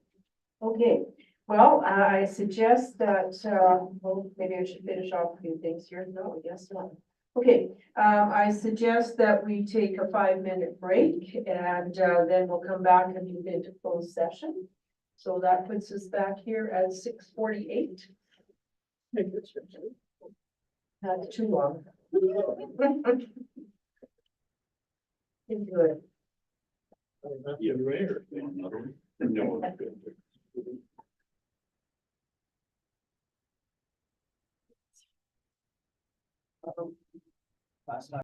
Okay, well, I suggest that, well, maybe I should finish off a few things here. No, I guess not. Okay, I suggest that we take a 5-minute break and then we'll come back and move into closed session. So that puts us back here at 6:48. Not too long. Good. You're rare. No. Last night.